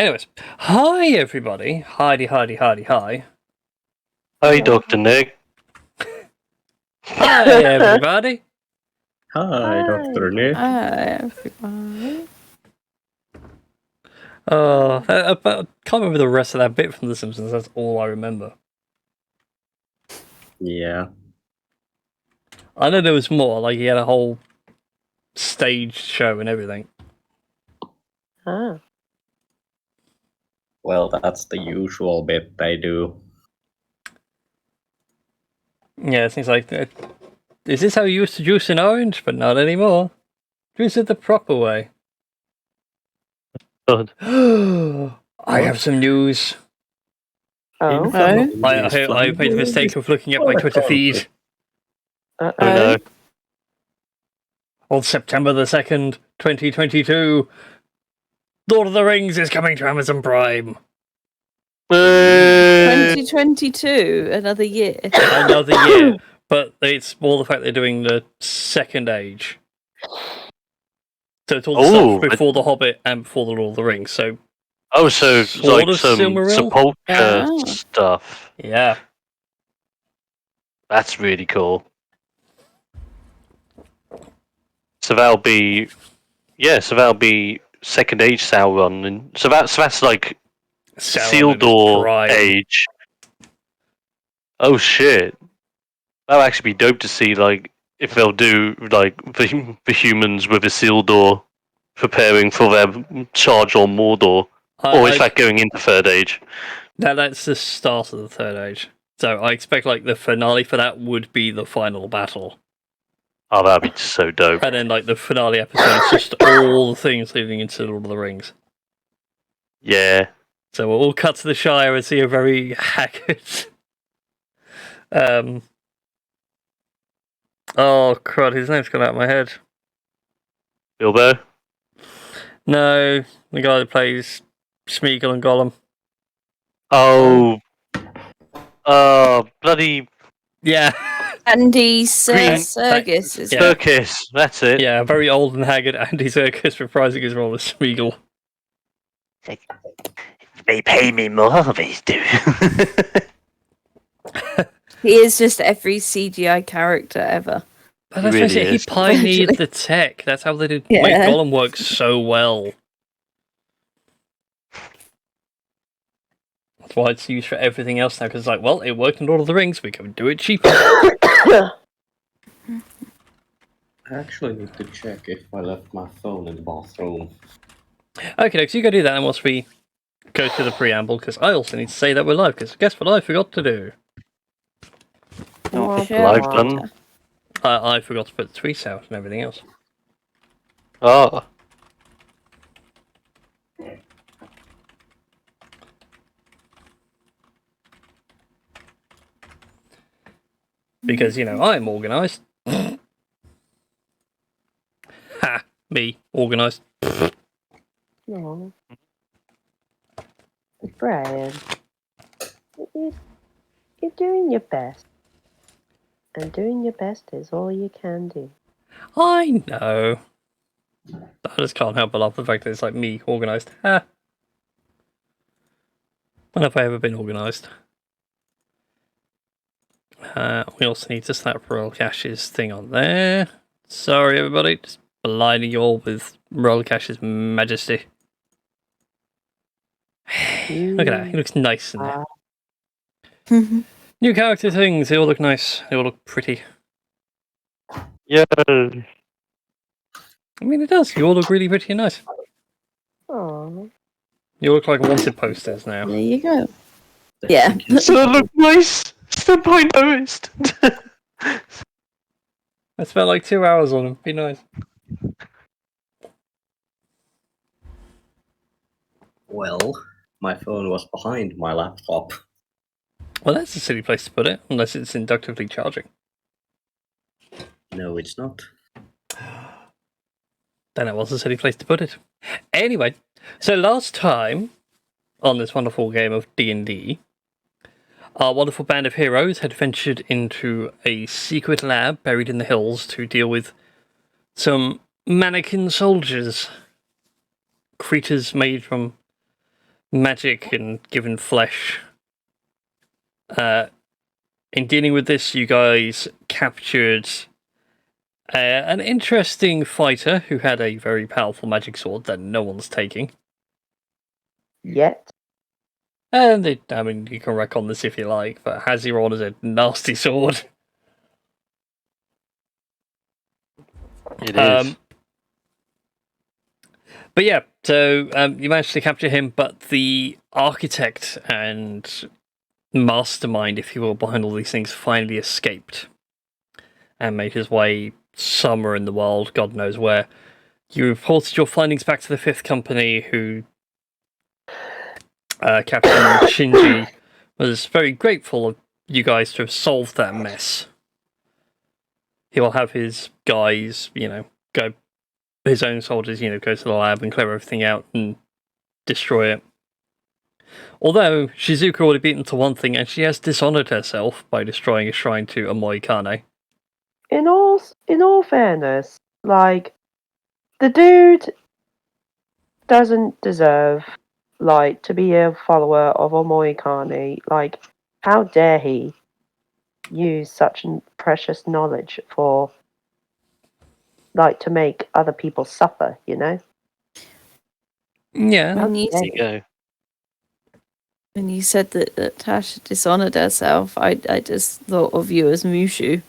Anyways, hi everybody. Hi. Hi, Dr. Nick. Hi everybody. Hi, Dr. Nick. Hi, everyone. I can't remember the rest of that bit from The Simpsons. That's all I remember. Yeah. I know there was more. Like he had a whole stage show and everything. Ah. Well, that's the usual bit they do. Yeah, things like, is this how you used to juice an orange? But not anymore. Juice it the proper way. God. I have some news. Oh. I made the mistake of looking at my Twitter feed. Oh no. On September the 2nd, 2022, Lord of the Rings is coming to Amazon Prime. 2022, another year. Another year. But it's more the fact they're doing the second age. So it's all the stuff before The Hobbit and before The Lord of the Rings. So so sort like of some Silmaril? sepulchre stuff. Yeah. That's really cool. So that'll be second age Sauron, and so that's like Isildur age. Oh shit! That'll actually be dope to see. Like if they'll do like the humans with Isildur preparing for their charge on Mordor, or is that going into third age? That's the start of the third age. So I expect like the finale for that would be the final battle. Oh, that'd be so dope. And then like the finale episode is just all the things leading into Lord of the Rings. Yeah. So we'll all cut to the Shire and see a very haggard. Oh crud! His name's gone out of my head. Bilbo? No, the guy that plays Smeagol and Gollum. Oh, bloody yeah. Andy Serkis. Serkis, that's it. Yeah, very old and haggard Andy Serkis reprising his role as Smeagol. They pay me more, they do. He is just every CGI character ever. But let's face it, he pioneered the tech. That's how they did make Gollum work so well. That's why it's used for everything else now, because it's like, well, it worked in Lord of the Rings, we can do it cheaper. I actually need to check if I left my phone in the bathroom. Okay, so you go do that, and once we go to the preamble, because I also need to say that we're live, because guess what I forgot to do? Live done. I forgot to put the tweets out and everything else. Oh. Because, you know, I'm organised. Ha! Me, organised. No. Brian, you're doing your best. And doing your best is all you can do. I know. I just can't help but love the fact that it's like me, organised. Ha! When have I ever been organised? We also need to slap Royal Cash's thing on there. Sorry, everybody. Just blinding you all with Royal Cash's majesty. Look at that. He looks nice in there. New character things. They all look nice. They all look pretty. Yeah. I mean, it does. You all look really pretty and nice. Aww. You look like wanted posters now. There you go. Yeah. So they look nice. Step I noticed. I spent like 2 hours on them. Be nice. Well, my phone was behind my laptop. Well, that's a silly place to put it, unless it's inductively charging. No, it's not. Then it was a silly place to put it. Anyway, so last time on this wonderful game of D&D, our wonderful band of heroes had ventured into a secret lab buried in the hills to deal with some mannequin soldiers. Creatures made from magic and given flesh. In dealing with this, you guys captured an interesting fighter who had a very powerful magic sword that no one's taking. Yet. And you can wreck on this if you like, but Haziron is a nasty sword. It is. But yeah, so you managed to capture him, but the architect and mastermind, if you will, behind all these things finally escaped and made his way somewhere in the world, God knows where. You reported your findings back to the Fifth Company, who Captain Shinji was very grateful of you guys to have solved that mess. He will have his guys, go, his own soldiers, go to the lab and clear everything out and destroy it. Although Shizuka already beaten to one thing, and she has dishonored herself by destroying a shrine to Omoi Kane. In all fairness, like, the dude doesn't deserve, like, to be a follower of Omoi Kane. Like, how dare he use such precious knowledge for, like, to make other people suffer, Yeah. When you, There you go. when you said that Tasha dishonored herself, I just thought of you as Mushu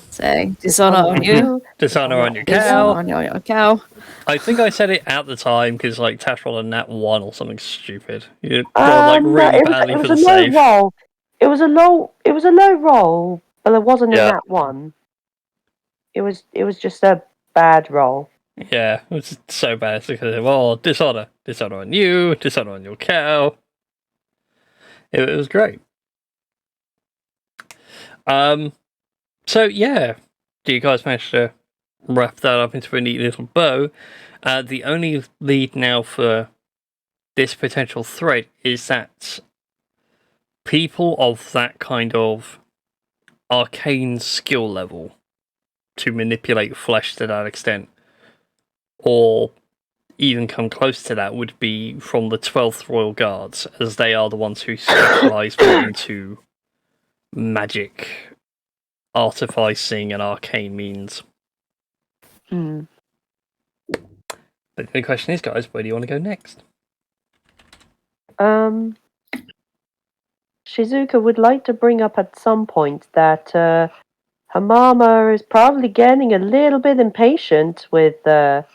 saying, dishonor on you, Dishonor on your dishonor cow. on your cow. I think I said it at the time because Tash rolled a nat 1 or something stupid. You rolled No, really badly it for was the a low save. roll. It was a low roll, but it wasn't Yeah. a nat one. It was just a bad roll. Yeah, it was so bad. It's because, dishonor on you, dishonor on your cow. It was great. So yeah, do you guys manage to wrap that up into a neat little bow? The only lead now for this potential threat is that people of that kind of arcane skill level to manipulate flesh to that extent, or even come close to that, would be from the 12th Royal Guards, as they are the ones who specialise more into magic, artificing, and arcane means. Hmm. But the question is, guys, where do you want to go next? Shizuka would like to bring up at some point that her mama is probably getting a little bit impatient with, her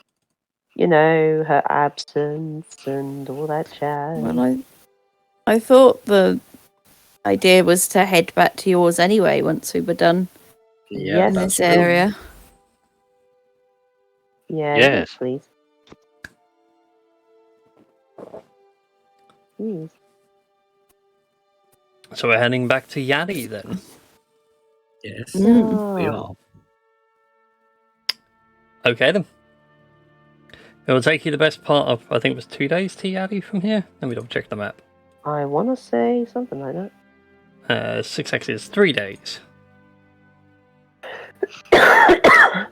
absence and all that jazz. Well, I thought the idea was to head back to yours anyway once we were done Yeah, in that's this area. Yeah, Yes. please. Please. So we're heading back to Yadi then. Yes, Mm. we are. Okay then. It will take you the best part of, I think it was 2 days to Yadi from here. Let me double check the map. I want to say something like that. 6x is 3 days. I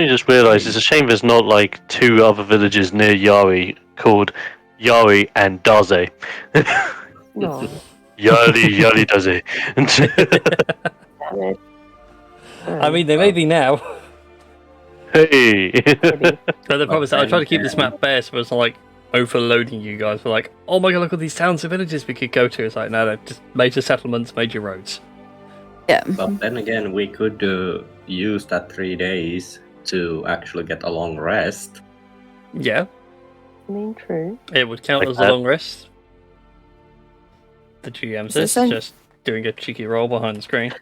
just realised it's a shame there's not like 2 other villages near Yari called Yari and Daze. No. Yari Daze. Damn it. I mean, they may be now. Hey. Maybe. But the problem is that I try to keep this map bare so it's not like overloading you guys. We're like, oh my god, look at these towns and villages we could go to. It's like, no, just major settlements, major roads. Yeah. But then again, we could use that 3 days to actually get a long rest. Yeah, I mean, true. it would count Like as a that. long rest. The GM says, So- just doing a cheeky roll behind the screen.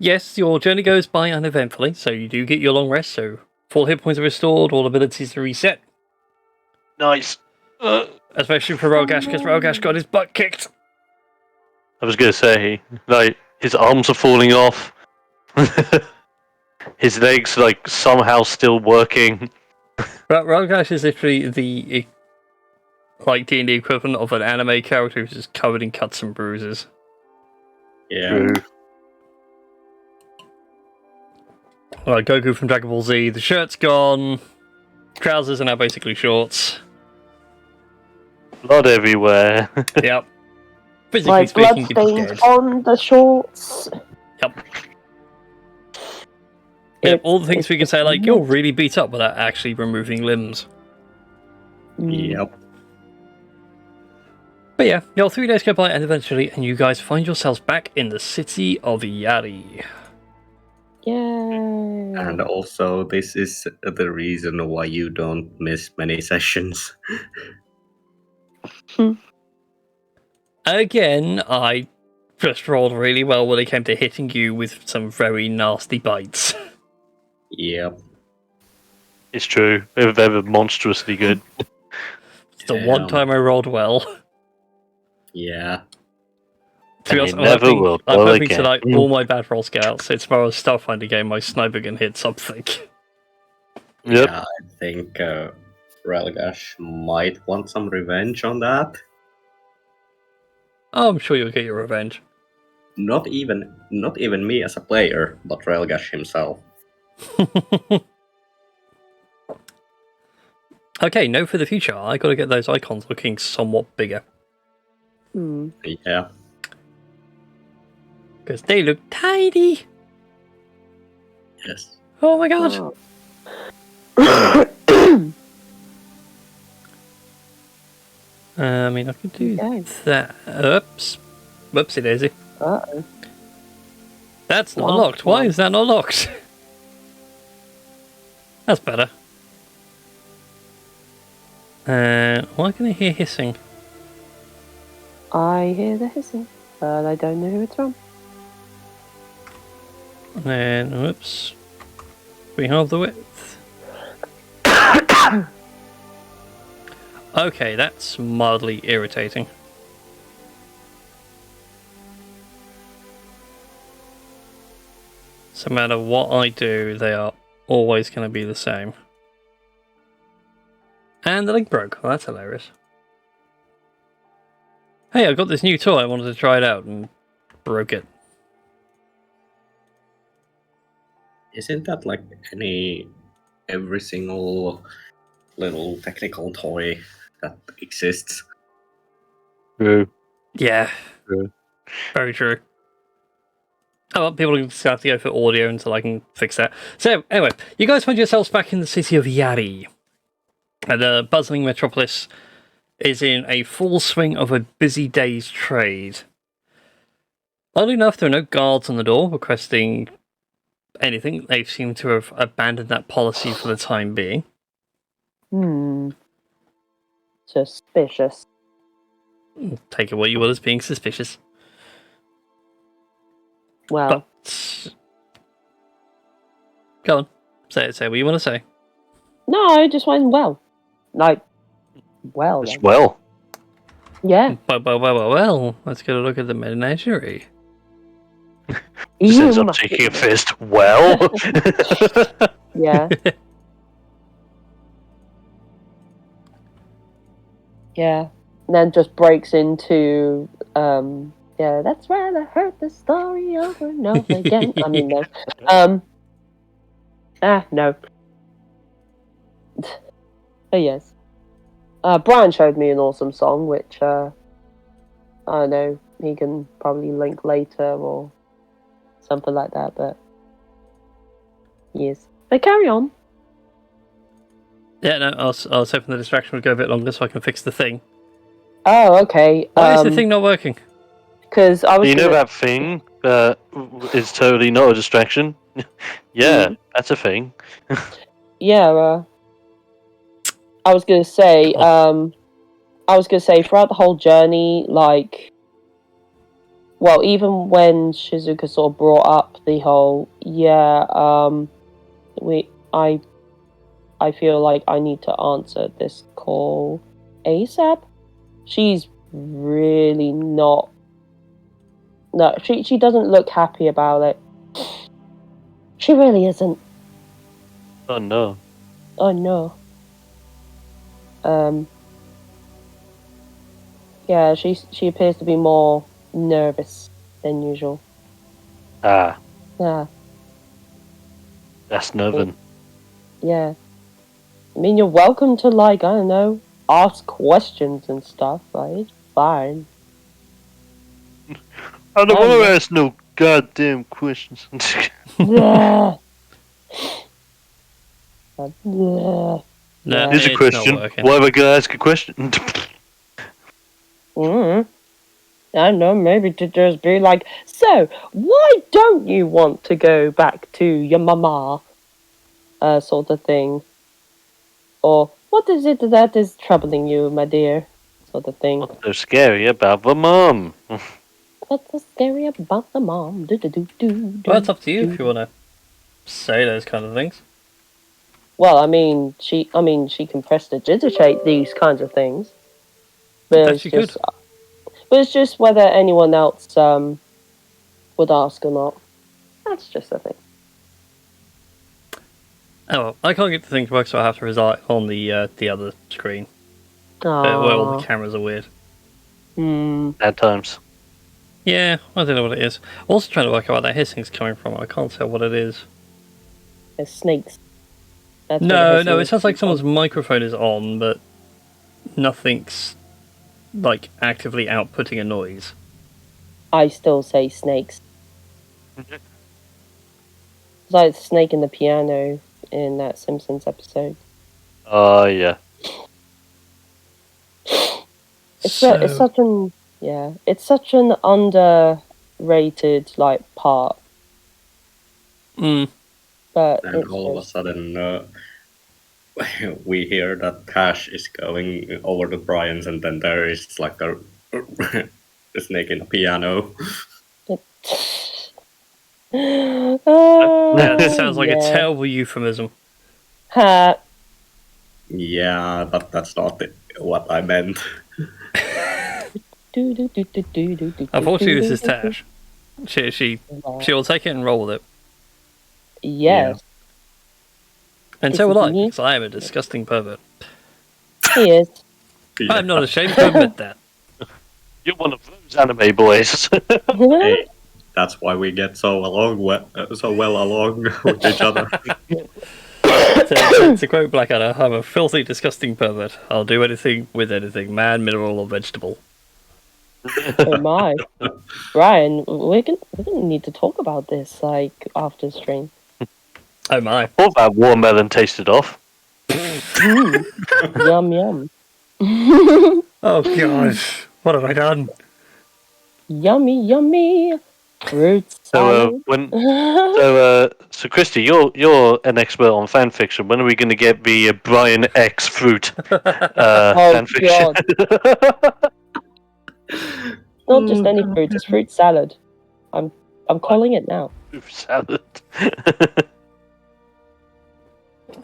Yes, your journey goes by uneventfully, so you do get your long rest, so 4 hit points are restored, all abilities are reset. Nice. Especially for Rogash, because Rogash got his butt kicked. I was gonna say, like, his arms are falling off. His legs, like, somehow still working. Rogash is literally the D&D equivalent of an anime character who's just covered in cuts and bruises. Yeah. True. Like Goku from Dragon Ball Z, the shirt's gone, Trousers are now basically shorts. Blood everywhere. Yep. Physically Like speaking, you're bloodstains dead. on the shorts. Yep. Yep, all the things it's we can say, like, not- you're really beat up without actually removing limbs. Yep. But yeah, your 3 days go by, and eventually, and you guys find yourselves back in the city of Yari. Yay. And also, this is the reason why you don't miss many sessions. Again, I just rolled really well when it came to hitting you with some very nasty bites. Yep. It's true. They were monstrously good. It's the one time I rolled well. Yeah. To be And honest, you never will I'm go hoping again. tonight all my bad roll scouts, it's more a Starfinder game, my sniper can hit something. Yep. Yeah, I think Relgash might want some revenge on that. Oh, I'm sure you'll get your revenge. Not even me as a player, but Relgash himself. Okay, note for the future, I gotta get those icons looking somewhat bigger. Yeah. Because they look tiny! Yes. Oh my god! I mean, I could do Okay. that. Oops. Whoopsie daisy. Uh-oh. That's not Well, locked. Why well. is that not locked? That's better. Why can I hear hissing? I hear the hissing, but I don't know who it's from. And then, whoops. We have the width. Okay, that's mildly irritating. So no matter what I do, they are always going to be the same. And the link broke. Well, that's hilarious. Hey, I got this new toy. I wanted to try it out and broke it. Isn't that like every single little technical toy that exists? True. Yeah. True. Very true. Oh, well, people just have to go for audio until I can fix that. So, anyway, you guys find yourselves back in the city of Yari. And the bustling metropolis is in a full swing of a busy day's trade. Oddly enough, there are no guards on the door requesting anything. They seem to have abandoned that policy for the time being. Suspicious. Take it what you will as being suspicious. Well, But go on, say what you want to say. no, I just went well. Like, well, As then. well. Yeah. Well, let's get a look at the menagerie. Just ends You up must taking a be- fist. Well. Yeah. Yeah. And then just breaks into, yeah, that's right, I heard the story over and over again. I mean, no. No. Oh, yes. Brian showed me an awesome song, which, I don't know, he can probably link later or something like that, but yes. But carry on. Yeah, no, I was hoping the distraction would go a bit longer so I can fix the thing. Oh, okay. Why is the thing not working? Because I was You know gonna... that thing that is totally not a distraction? Yeah, that's a thing. Yeah, I was gonna say, throughout the whole journey, like, well, even when Shizuka sort of brought up the whole, I feel like I need to answer this call ASAP. She's really not. No, she doesn't look happy about it. She really isn't. Oh no. Oh no. Yeah, she appears to be more nervous than usual. Ah, Yeah, that's Nervin. yeah. I mean, you're welcome to, like, I don't know, ask questions and stuff. Like, it's fine. I don't Oh, want to yeah. ask no goddamn questions. Bleh. Bleh. No, Here's a it's not question. working. Why am I gonna ask a question? I don't know, maybe to just be like, so, why don't you want to go back to your mama? Sort of thing. Or, what is it that is troubling you, my dear? Sort of thing. What's so scary about the mom? What's so scary about the mom? Well, it's up to you if you want to say those kind of things. Well, I mean, she can prestidigitate these kinds of things. But That it's she could. just whether anyone else would ask or not. That's just the thing. Oh well, I can't get to think about, so I have to reside on the other screen where all the cameras are weird. At times. Yeah, I don't know what it is. Also trying to work out where that hissing's coming from. I can't tell what it is. There's snakes. That's where the No, hissing it is sounds like from. someone's microphone is on, but nothing's like actively outputting a noise. I still say snakes. It's like the snake in the piano in that Simpsons episode. Oh, yeah. It's such an underrated like part. But And all of a sudden, we hear that Tash is going over to Brian's, and then there is like a snake in the piano. That sounds like a yeah. terrible euphemism. Ha. Yeah, that's not what I meant. Unfortunately, this is Tash. She will take it and roll with it. Yes. And so will I, because I am a disgusting pervert. He is. Yeah. I'm not ashamed to admit that. You're one of those anime boys. Hey, that's why we get so well along with each other. To quote Blackadder, I'm a filthy, disgusting pervert. I'll do anything with anything, man, mineral, or vegetable. Oh my. Brian, we're gonna need to talk about this like after stream. Oh my. All that watermelon tasted off. Yum yum. Oh gosh, what have I done? Yummy yummy. Fruit So salad. so Christy, you're an expert on fan fiction. When are we going to get the Brian X fruit fan fiction? God. Not just any fruit, it's fruit salad. I'm calling it now. Fruit salad.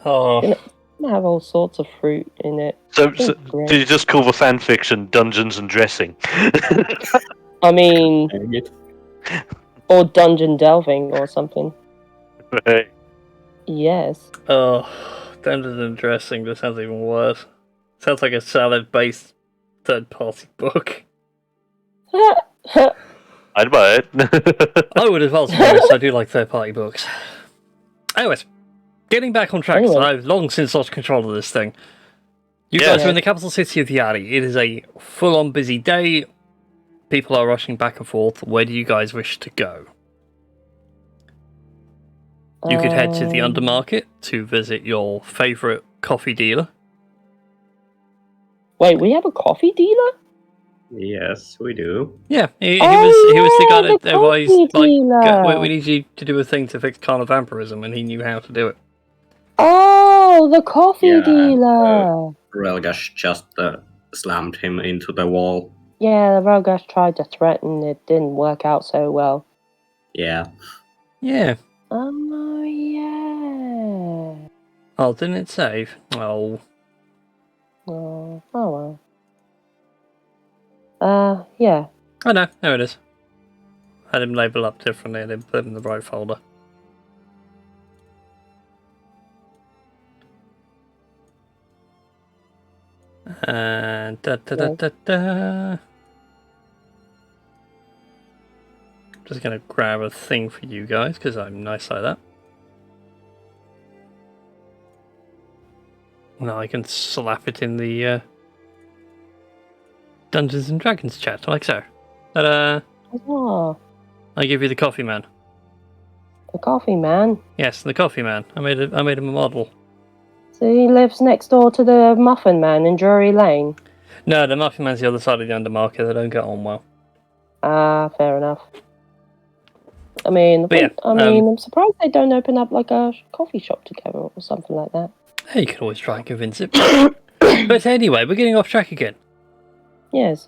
Oh, It's gonna have all sorts of fruit in it. So great. did you just call the fan fiction Dungeons and Dressing? I mean, or dungeon delving or something. Right. Yes. oh, Dungeons and Dressing. This sounds even worse. Sounds like a salad-based third-party book. I'd buy it. I would as well, to be honest. I do like third-party books. Anyways, getting back on track, because I've long since lost control of this thing. You guys are in the capital city of Yari. It is a full-on busy day. People are rushing back and forth. Where do you guys wish to go? You could head to the Undermarket to visit your favourite coffee dealer. Wait, we have a coffee dealer? Yes, we do. Yeah, he was the guy that advised, dealer. we need you to do a thing to fix carnal vampirism, and he knew how to do it. Oh, the coffee dealer. Relgash just slammed him into the wall. Yeah, the Rogash tried to threaten. It didn't work out so well. Yeah. Yeah. Oh, yeah. Oh, didn't it save? Oh. Oh well. Yeah. Oh no, there it is. I had him label up differently, I didn't put him in the right folder. And just gonna grab a thing for you guys because I'm nice like that. No, I can slap it in the Dungeons and Dragons chat, like so. Ta-da! Oh, I give you the coffee man. the coffee man. Yes, the coffee man. I made him a model. So he lives next door to the muffin man in Drury Lane. No, the muffin man's the other side of the undermarket. They don't get on well. Ah, fair enough. I mean, But yeah, I'm surprised they don't open up like a coffee shop together or something like that. Hey, you could always try and convince it. But anyway, we're getting off track again. Yes.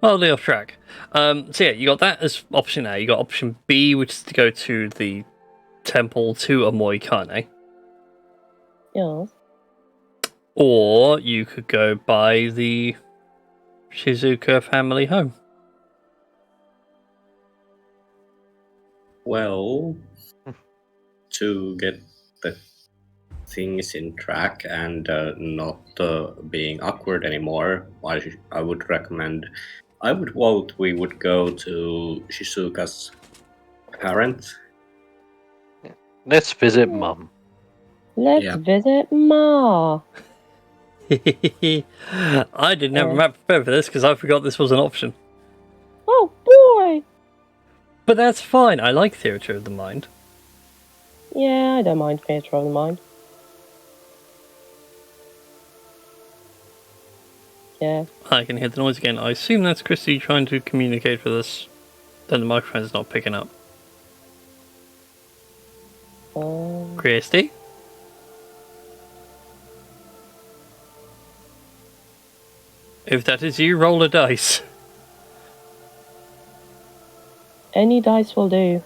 Mildly off track. So yeah, you got that as option A. You got option B, which is to go to the temple to Amoikane. Yes. Or you could go by the Shizuka family home. Well, to get the things in track and not being awkward anymore, I would recommend. I would vote we would go to Shizuka's parents. Let's visit Mum. Let's visit Ma. I didn't have a map prepared for this because I forgot this was an option. Oh boy. But that's fine. I like Theatre of the Mind. Yeah, I don't mind Theatre of the Mind. Yeah. I can hear the noise again. I assume that's Christy trying to communicate with us. Then the microphone's not picking up. Christy? If that is you, roll a dice. Any dice will do.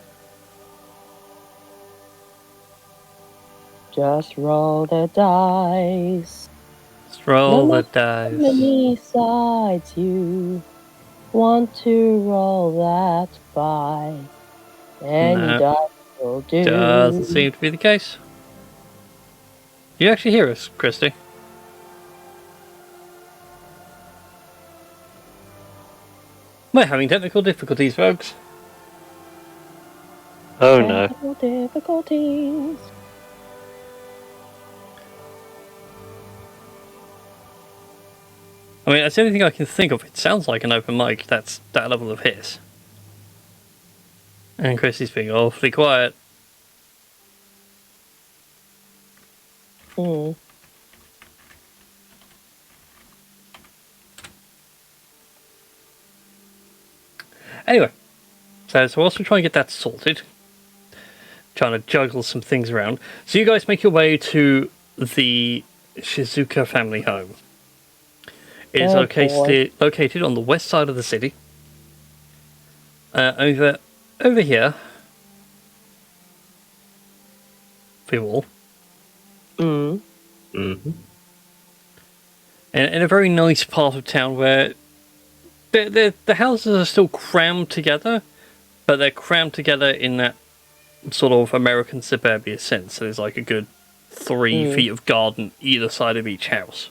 Just roll the dice. Just roll No the dice. How many sides you want to roll that by? Any dice will do. Doesn't seem to be the case. You actually hear us, Christy? We're having technical difficulties, folks. Oh no. Technical difficulties. I mean, that's the only thing I can think of. It sounds like an open mic. That's that level of hiss. And Christy's being awfully quiet. Hmm. Anyway, so whilst we try and get that sorted, trying to juggle some things around, so you guys make your way to the Shizuka family home. It is located on the west side of the city. Over here, for you all. Mm-hmm. In a very nice part of town where the houses are still crammed together, but they're crammed together in that sort of American suburbia sense. So there's like a good 3 feet of garden either side of each house.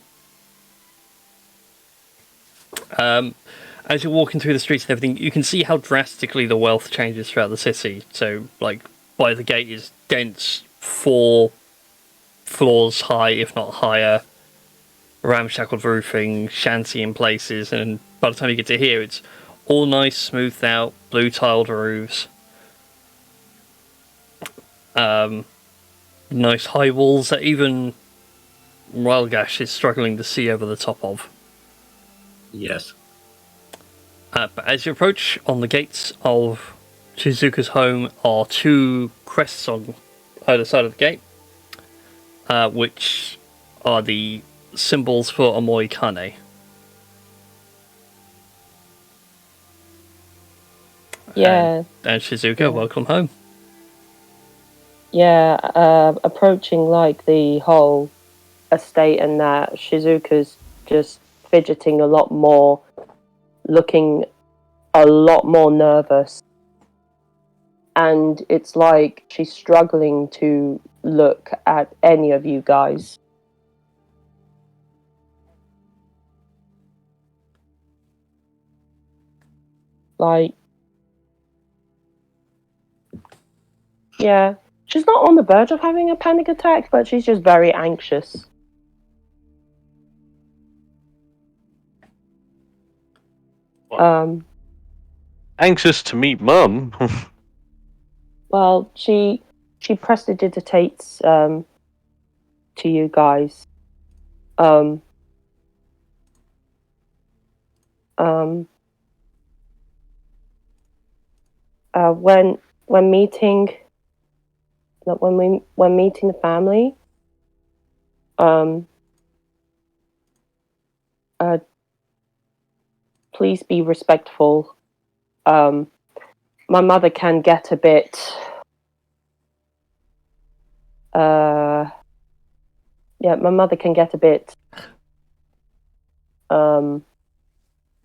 As you're walking through the streets and everything, you can see how drastically the wealth changes throughout the city. So, like, by the gate is dense, 4 floors high, if not higher, ramshackled roofing, shanty in places, and by the time you get to here, it's all nice, smoothed out, blue tiled roofs. Nice high walls that even Rylgash is struggling to see over the top of. Yes. But as you approach, on the gates of Shizuka's home are 2 crests on either side of the gate, which are the symbols for Amoikane. Yeah. And Shizuka, welcome home. Yeah, approaching like the whole estate and that, Shizuka's just fidgeting a lot more, looking a lot more nervous. And it's like she's struggling to look at any of you guys. Like, yeah, she's not on the verge of having a panic attack, but she's just very anxious. Anxious to meet Mum. Well, she prestidigitates to you guys. Um, when meeting, when meeting the family, please be respectful. My mother can get a bit. My mother can get a bit.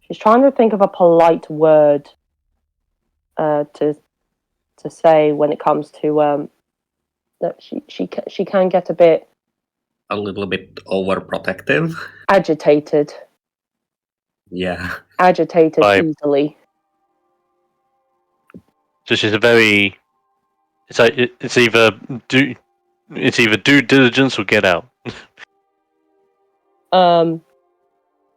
She's trying to think of a polite word to say when it comes to that she can get a bit little bit overprotective. Agitated. Yeah. Agitated easily. So she's a very. It's like it's either do diligence or get out.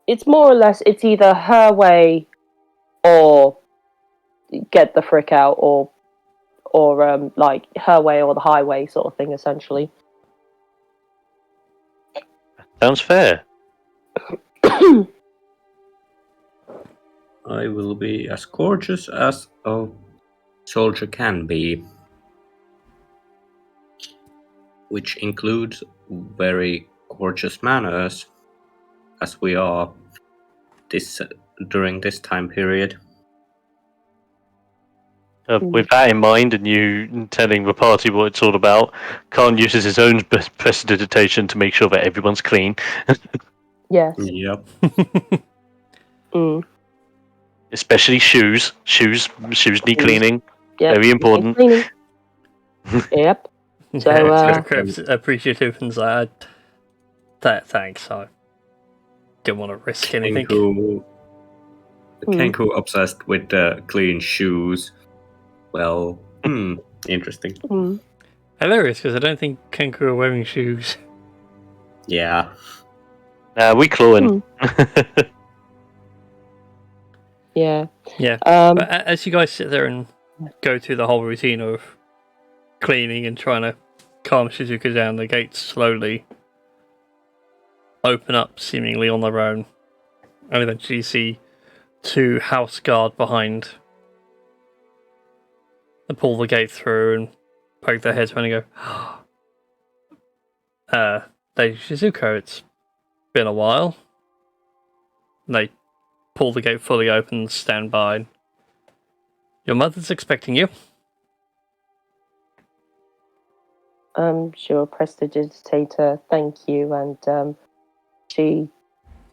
It's more or less it's either her way or get the frick out, or like her way or the highway sort of thing, essentially. Sounds fair. I will be as gorgeous as a soldier can be, which includes very gorgeous manners, as we are during this time period. With that in mind, and you telling the party what it's all about, Khan uses his own prestidigitation to make sure that everyone's clean. Yes. Yep. Especially shoes. Shoes need cleaning. Yep. Very important. Cleaning. Yep. So appreciative and sad. Thanks. I didn't want to risk anything. Kenku obsessed with clean shoes. Well, interesting. Hilarious, because I don't think Kenku are wearing shoes. Yeah. We clawing. Yeah. Yeah. But as you guys sit there and go through the whole routine of cleaning and trying to calm Shizuka down, the gates slowly open up, seemingly on their own. And eventually you see two house guard behind. They pull the gate through and poke their heads around and go, Lady Shizuko, it's been a while. And they pull the gate fully open and stand by. Your mother's expecting you. She will prestidigitate her thank you, and she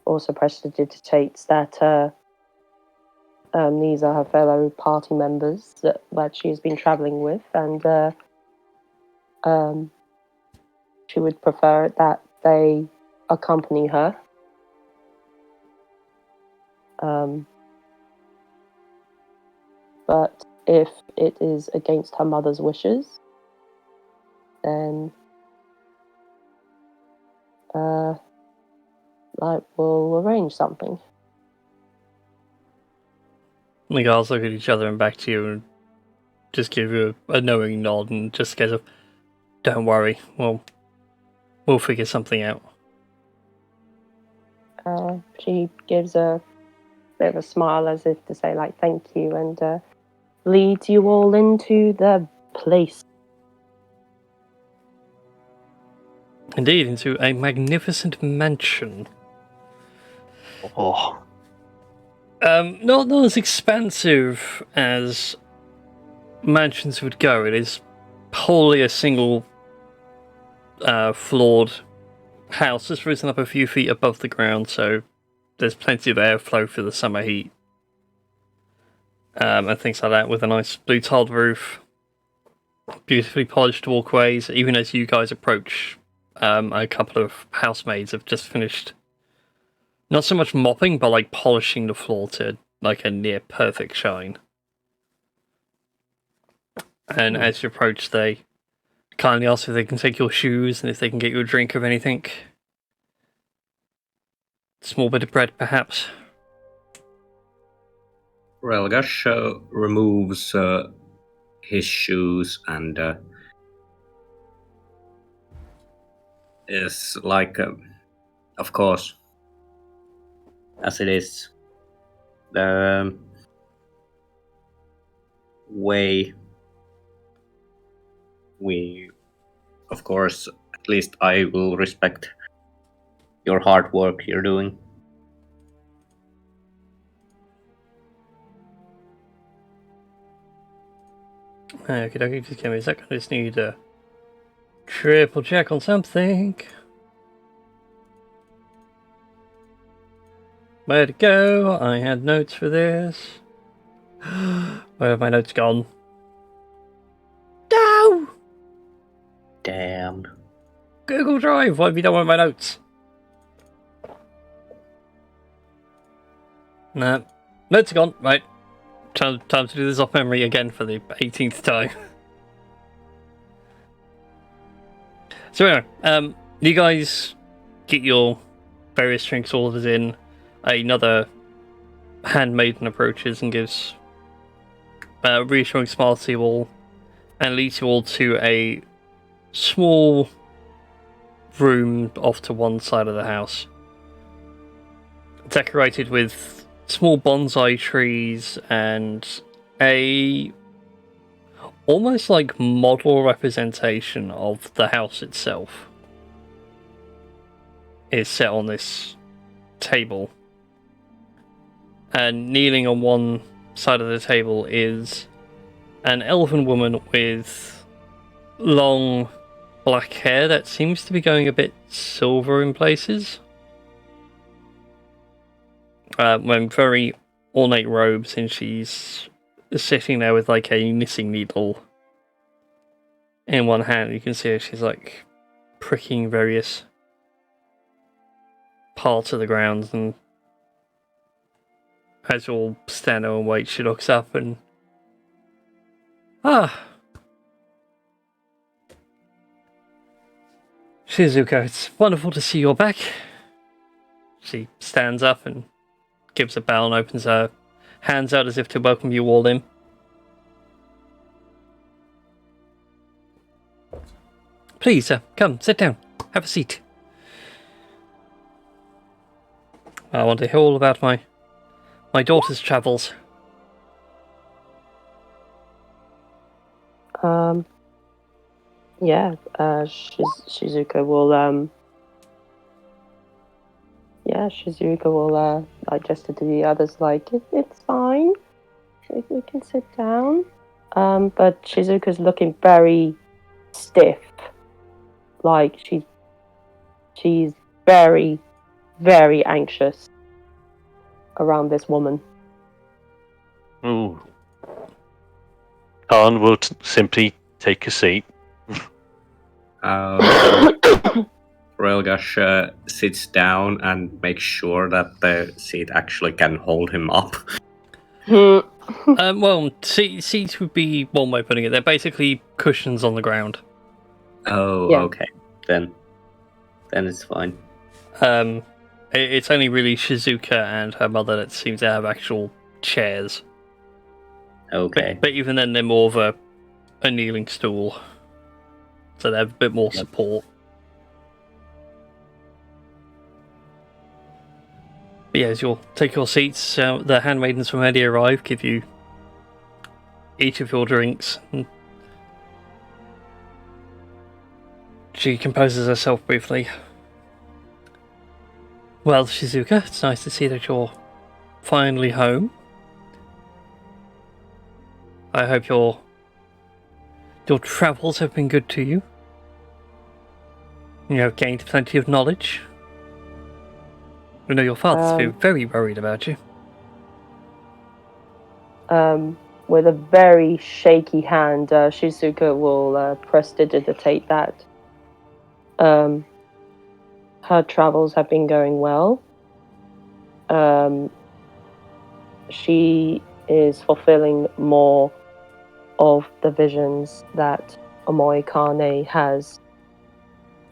also prestidigitates that these are her fellow party members that she has been travelling with, and she would prefer that they accompany her. But if it is against her mother's wishes, then I will arrange something. The guards look at each other and back to you and just give you a knowing nod and just goes, don't worry, we'll figure something out. She gives a bit of a smile as if to say, like, thank you, and leads you all into the place. Indeed, into a magnificent mansion. Oh. Not as expansive as mansions would go. It is wholly a single floored house that's risen up a few feet above the ground, so there's plenty of airflow for the summer heat. And things like that, with a nice blue tiled roof, beautifully polished walkways. Even as you guys approach, a couple of housemaids have just finished not so much mopping, but like polishing the floor to like a near perfect shine. And as you approach, they kindly ask if they can take your shoes and if they can get you a drink of anything. Small bit of bread, perhaps. Relgash removes his shoes and is like, of course, as it is the way we, of course, at least I will respect your hard work you're doing. Okay, just give me a second. I just need a triple check on something. Where'd it go? I had notes for this. Where have my notes gone? No! Damn. Google Drive, why have you done with my notes? Nah. Notes are gone. Right. Time to do this off memory again for the 18th time. So anyway, you guys get your various drinks orders in. Another handmaiden approaches and gives a reassuring smile to you all and leads you all to a small room off to one side of the house, decorated with small bonsai trees and a almost like model representation of the house itself is set on this table. And kneeling on one side of the table is an elven woman with long black hair that seems to be going a bit silver in places. Wearing very ornate robes, and she's sitting there with like a knitting needle in one hand. You can see her, she's like pricking various parts of the ground, and as you all stand there and wait, she looks up and Shizuka, it's wonderful to see you're back. She stands up and gives a bow and opens her hands out as if to welcome you all in. Please, come, sit down. Have a seat. I want to hear all about my daughter's travels. Yeah, Shizuka will like gesture to the others like it's fine. We can sit down. But Shizuka's looking very stiff. Like she's very, very anxious around this woman. Ooh. Khan will simply take a seat. Relgash sits down and makes sure that the seat actually can hold him up. Well, seats would be one way of putting it. They're basically cushions on the ground. Oh, Yeah. Okay. Then it's fine. It's only really Shizuka and her mother that seem to have actual chairs. Okay. But even then, they're more of a kneeling stool. So they have a bit more support. But yeah, as you'll take your seats, the handmaidens from earlier arrive, give you each of your drinks. She composes herself briefly. Well, Shizuka, it's nice to see that you're finally home. I hope your travels have been good to you. You have gained plenty of knowledge. I know your father's been very worried about you. With a very shaky hand, Shizuka will prestidigitate that. Her travels have been going well. She is fulfilling more of the visions that Omoi Kane has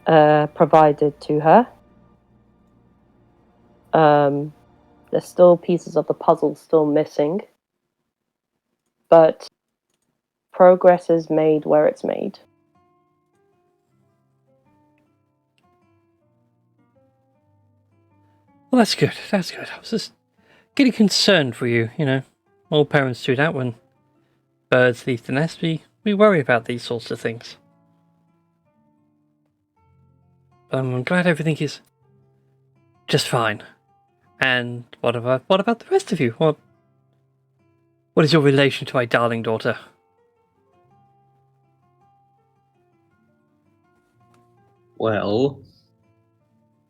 provided to her. There's still pieces of the puzzle still missing, but progress is made where it's made. Well, that's good. That's good. I was just getting concerned for you. You know, all parents do that when birds leave the nest. We worry about these sorts of things. I'm glad everything is just fine. And what about the rest of you? What is your relation to my darling daughter? Well,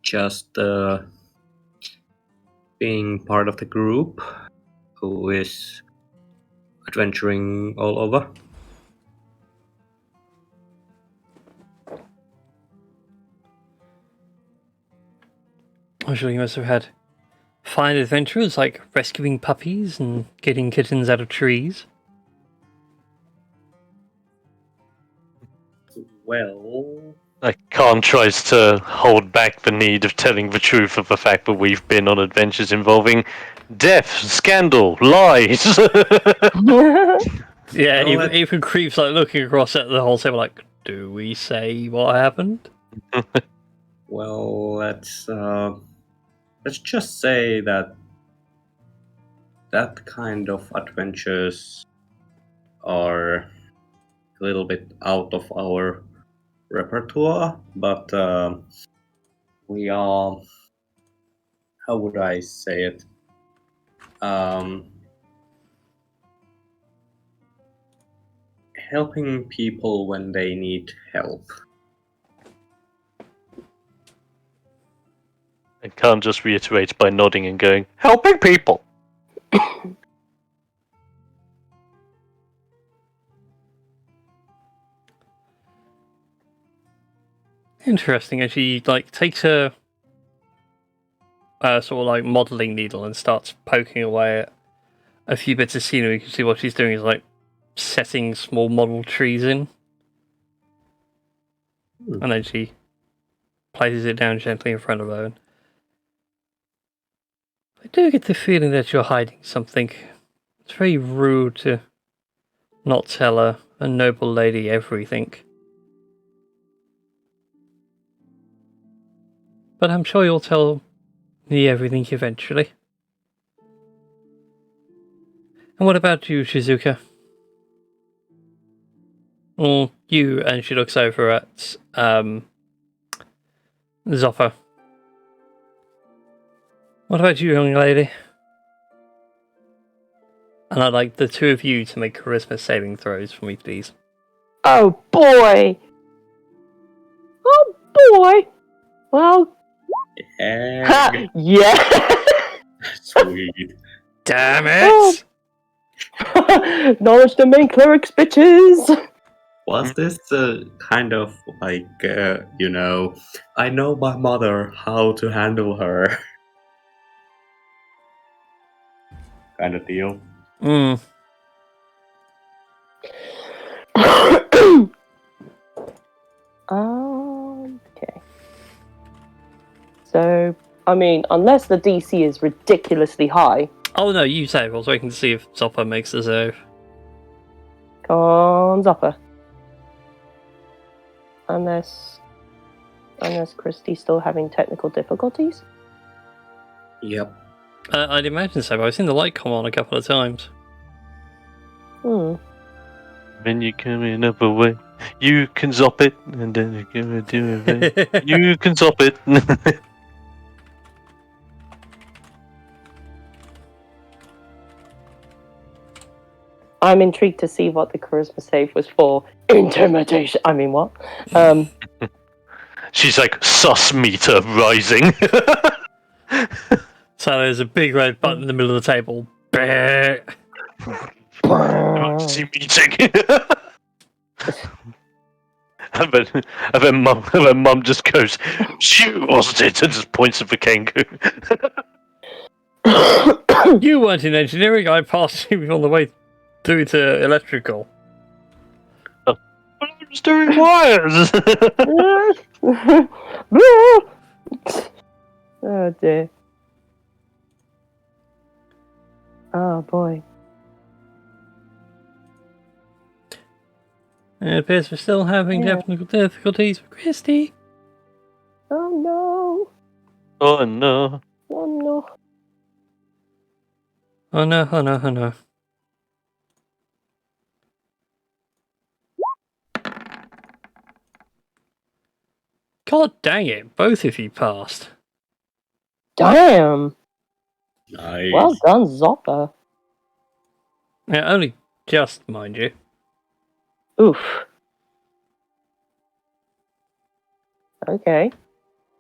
just being part of the group who is adventuring all over. I'm sure you must have had fine adventures like rescuing puppies and getting kittens out of trees. Well, Khan tries to hold back the need of telling the truth of the fact that we've been on adventures involving death, scandal, lies. Yeah, Well, even Creep's like looking across at the whole table like, do we say what happened? well, let's just say that kind of adventures are a little bit out of our repertoire, but we are, how would I say it? Helping people when they need help. And Khan just reiterates by nodding and going, helping people. Interesting. And she takes her sort of modeling needle and starts poking away at a few bits of scenery. You can see what she's doing is setting small model trees in. And then she places it down gently in front of her. And I do get the feeling that you're hiding something. It's very rude to not tell a noble lady everything. But I'm sure you'll tell me everything eventually. And what about you, Shizuka? Or you, and she looks over at Zopper. What about you, young lady? And I'd like the two of you to make charisma saving throws for me, please. Oh boy! Oh boy! Well, Egg. yeah! Sweet. Damn it! Knowledge domain clerics, bitches! Was this kind of I know my mother, how to handle her kind of deal? Okay. So, I mean, unless the DC is ridiculously high. Oh no, you say. I was waiting to see if Zopper makes the save. Come on, Zopper. Unless Christie's still having technical difficulties? Yep. I'd imagine so, but I've seen the light come on a couple of times. Then you come in up away. You can zop it, and then you can do it. You can zop it. I'm intrigued to see what the charisma save was for. Intimidation. I mean, what? She's like, sus meter rising. So there's a big red button in the middle of the table. Emergency meeting. and then mum just goes, "You wasn't it?" and just points at the Kengu. You weren't in engineering. I passed you on the way through to electrical. But I was doing wires. Oh dear. Oh boy. It appears we're still having technical difficulties with Christy. Oh no. Oh no. Oh no. Oh no, oh no, oh no. God dang it, both of you passed. Damn. Nice. Well done, Zopper. Yeah, only just, mind you. Oof. Okay.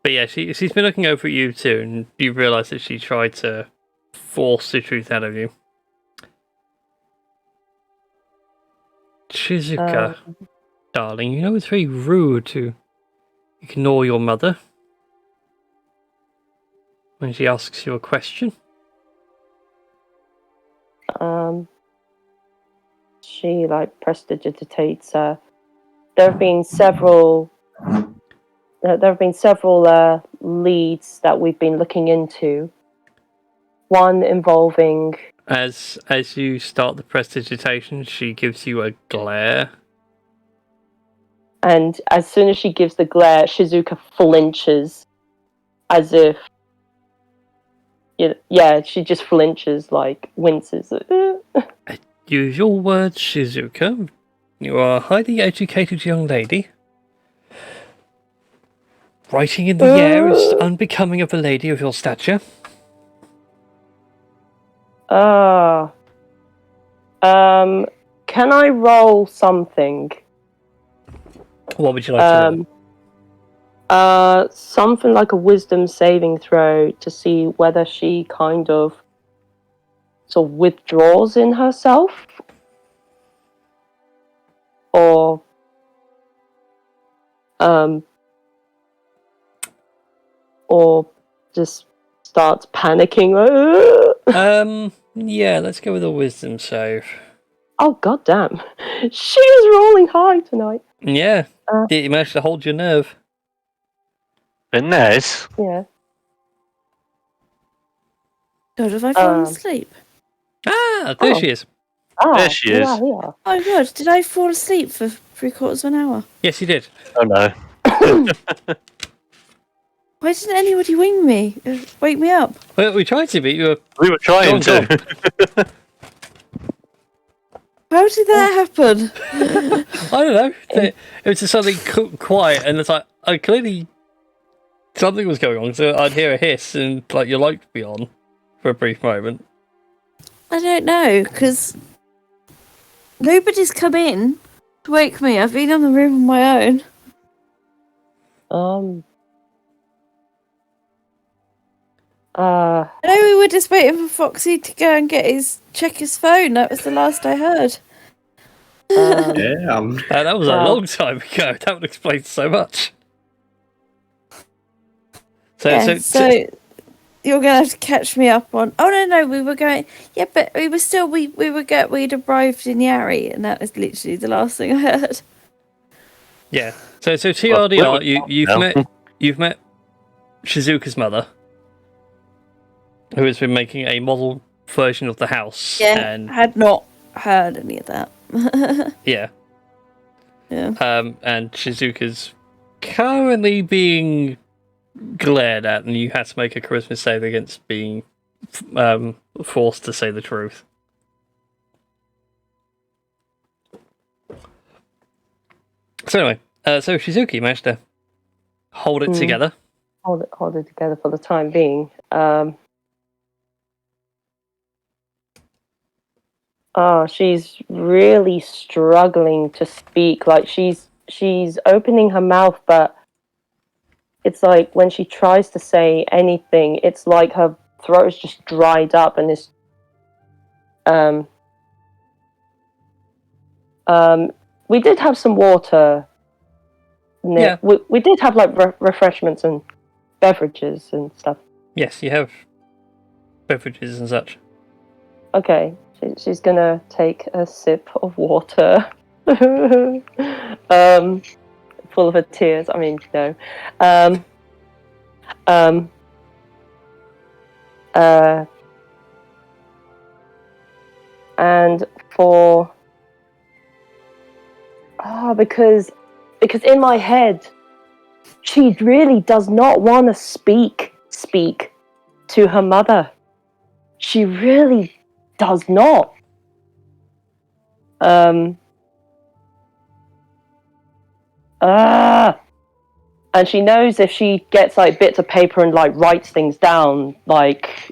But yeah, she's been looking over at you too, and you realise that she tried to force the truth out of you. Shizuka, darling, you know it's very rude to ignore your mother when she asks you a question. She like prestidigitates. There have been several. There have been several leads that we've been looking into. One involving. As you start the prestidigitation, she gives you a glare. And as soon as she gives the glare, Shizuka flinches, as if. Yeah, she just flinches, like winces. Use your words, Shizuka. You are a highly educated young lady. Writing in the air is unbecoming of a lady of your stature. Can I roll something? What would you like to roll? Something like a wisdom saving throw to see whether she kind of sort of withdraws in herself, or just starts panicking. Yeah, let's go with a wisdom save. Oh goddamn! She is rolling high tonight. Yeah, you managed to hold your nerve. Nice. Yeah. God, have I fallen asleep? Ah, there she is. There she is. Yeah. Oh my god, did I fall asleep for 3/4 of an hour? Yes, you did. Oh no. Why didn't anybody wake me up? Well, we tried to, but you were... We were trying Go on. to. How did that happen? I don't know. It was just suddenly quiet, and it's like, clearly something was going on, so I'd hear a hiss, and like your light would be on for a brief moment. I don't know, because nobody's come in to wake me. I've been in the room on my own. Uh, I know we were just waiting for Foxy to go and check his phone. That was the last I heard. Damn. That was a long time ago. That would explain so much. So you're gonna have to catch me up on. Oh no, we were going. Yeah, but we were still. We'd arrived in Yari, and that was literally the last thing I heard. yeah. So TRDR, you've met Shizuka's mother, who has been making a model version of the house. Yeah, and had not heard any of that. yeah. Yeah. And Shizuka's currently being glared at, and you had to make a charisma save against being forced to say the truth. So anyway, so Shizuki managed to hold it together. Hold it together for the time being. She's really struggling to speak. Like she's opening her mouth, but it's like when she tries to say anything, it's like her throat is just dried up and is. We did have some water. Yeah. We did have like refreshments and beverages and stuff. Yes, you have beverages and such. Okay, she's gonna take a sip of water, full of her tears. I mean, no. And for Because in my head, she really does not want to speak to her mother. She really does not. And she knows if she gets like bits of paper and like writes things down, like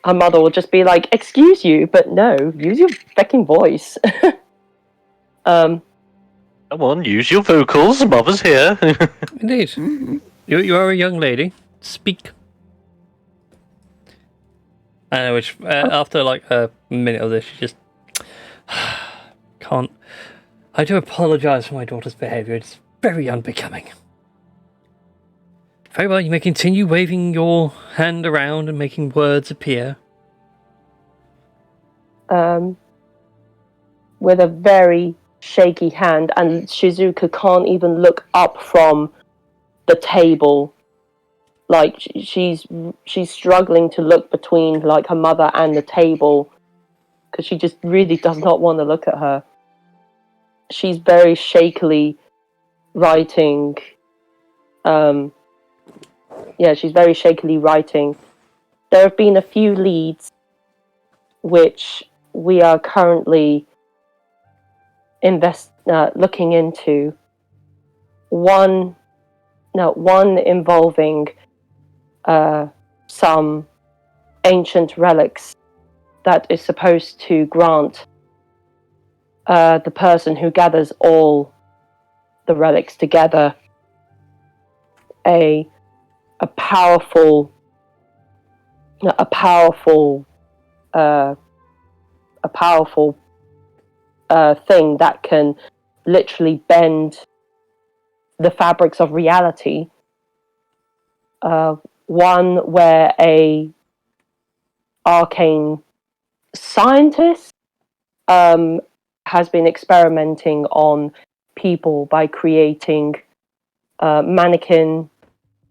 her mother will just be like, "Excuse you, but no, use your fucking voice." Come on, use your vocals. Mother's here. Indeed. You are a young lady. Speak. Which after like a minute of this, she just can't. I do apologise for my daughter's behaviour. It's very unbecoming. Very well, you may continue waving your hand around and making words appear. With a very shaky hand, and Shizuka can't even look up from the table. Like she's struggling to look between like her mother and the table because she just really does not want to look at her. She's very shakily writing. She's very shakily writing. There have been a few leads which we are currently looking into. One involving some ancient relics that is supposed to grant the person who gathers all the relics together a powerful thing that can literally bend the fabrics of reality. One where a arcane scientist has been experimenting on people by creating mannequin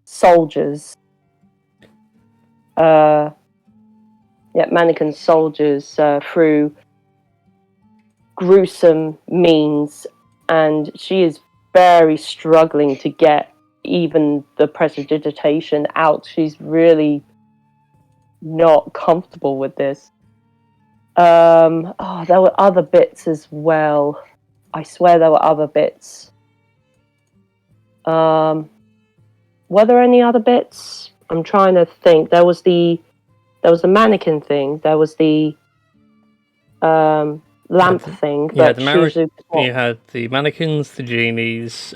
soldiers. Mannequin soldiers through gruesome means, and she is very struggling to get even the prestidigitation out. She's really not comfortable with this. There were other bits as well. I swear there were other bits. Were there any other bits? I'm trying to think. There was the mannequin thing. There was the lamp thing. Yeah, but you had the mannequins, the genies.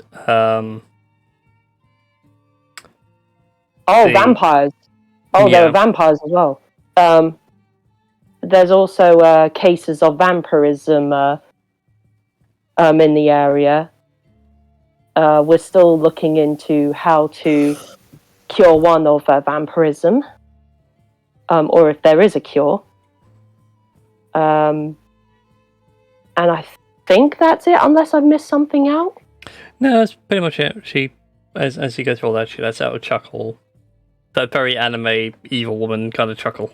Vampires. There were vampires as well. There's also cases of vampirism in the area. We're still looking into how to cure one of vampirism, or if there is a cure. And I think that's it, unless I've missed something out. No, that's pretty much it. She, as you go through all that, she lets out a chuckle. That very anime evil woman kind of chuckle.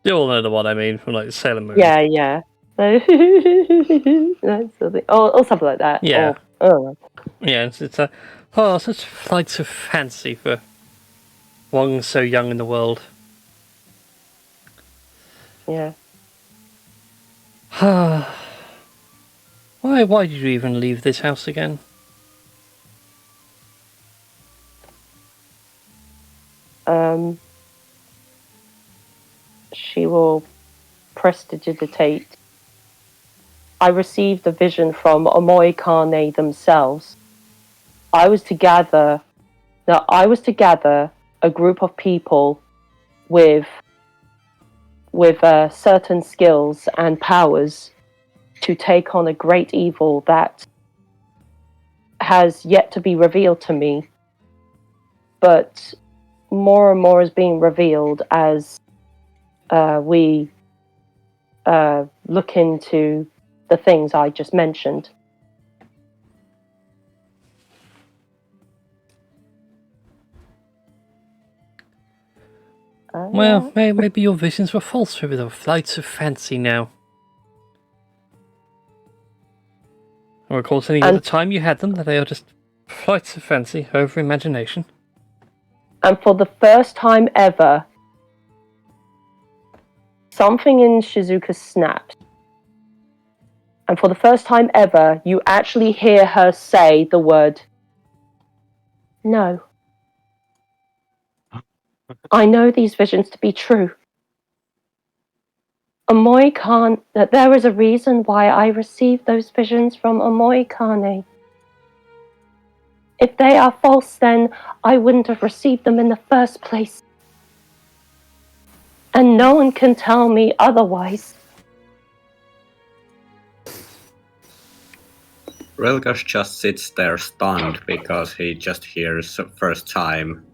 You all know the one I mean from like Sailor Moon. Yeah. Or something like that. Yeah. Or, yeah, it's such flights of fancy for one so young in the world. Yeah. Why did you even leave this house again? She will prestidigitate. I received a vision from Omoi Kane themselves. I was to gather a group of people with certain skills and powers to take on a great evil that has yet to be revealed to me, but more and more is being revealed as we look into the things I just mentioned. Well, maybe your visions were false. Maybe they were flights of fancy now. Or recall saying at the time you had them that they are just flights of fancy over imagination. And for the first time ever, something in Shizuka snaps. And for the first time ever, you actually hear her say the word, "No. I know these visions to be true. Amoy-Kane, that there is a reason why I received those visions from Amoy-Kane. If they are false, then I wouldn't have received them in the first place. And no one can tell me otherwise." Relgash just sits there stunned because he just hears first time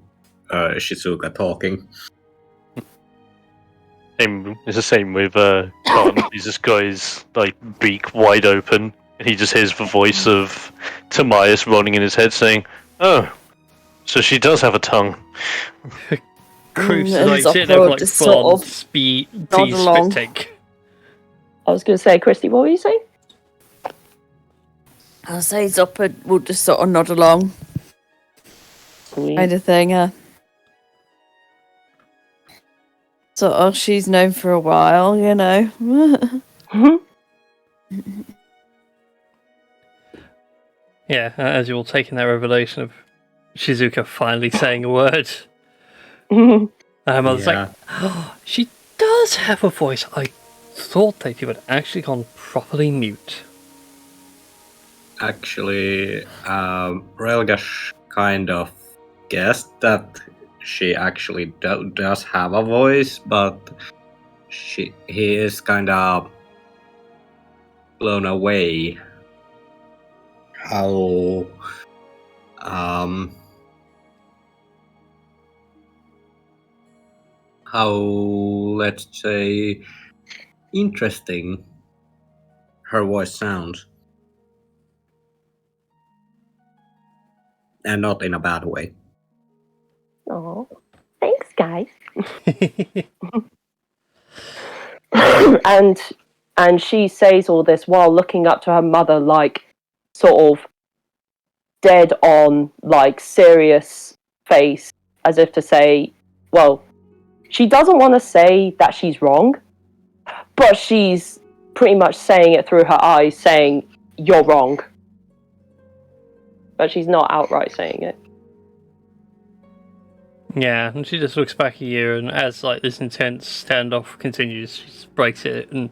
Shizuka talking. It's the same with Khan. He's this guy's like beak wide open, and he just hears the voice of Tamias rolling in his head, saying, "Oh, so she does have a tongue." Cruz And like sitting Zopro over like just full sort on of speed nod along. spit take. I was going to say, Christy, what were you saying? I'll say Zopper will just sort of nod along, kind of thing. Sort of, she's known for a while, you know. Yeah, as you're all taking that revelation of Shizuka finally saying a word. Her mother's like, oh, she does have a voice. I thought that you had actually gone properly mute. Actually, Relgash kind of guessed that she actually does have a voice, but he is kind of blown away how let's say interesting her voice sounds, and not in a bad way. Oh, thanks, guys. and she says all this while looking up to her mother, like sort of dead on, like serious face, as if to say, well, she doesn't want to say that she's wrong, but she's pretty much saying it through her eyes, saying, "You're wrong." But she's not outright saying it. Yeah, and she just looks back at you, and as like this intense standoff continues, she just breaks it. And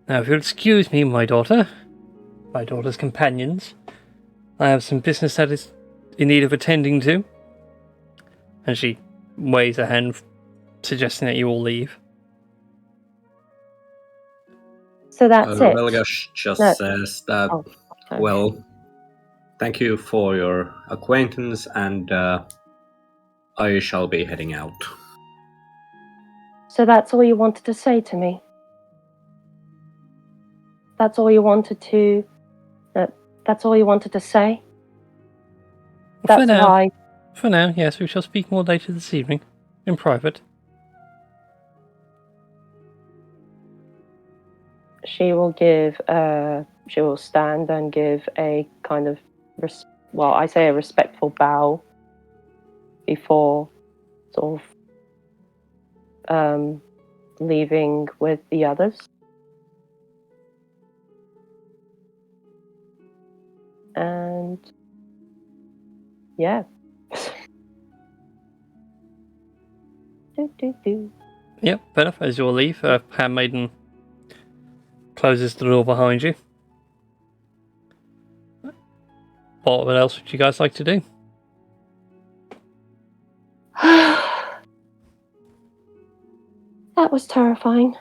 now, if you'll excuse me, my daughter's companions, I have some business that is in need of attending to. And she waves her hand, suggesting that you all leave. So that's it. Relgash just says that, okay. Well, thank you for your acquaintance, and I shall be heading out. So that's all you wanted to say to me? That's all you wanted to... that's all you wanted to say? That's why... For now, yes, we shall speak more later this evening, in private. She will she will stand and give a kind of, I say a respectful bow before sort of leaving with the others. And yeah. Yep, fair enough. As you all leave, Handmaiden closes the door behind you. What else would you guys like to do? That was terrifying.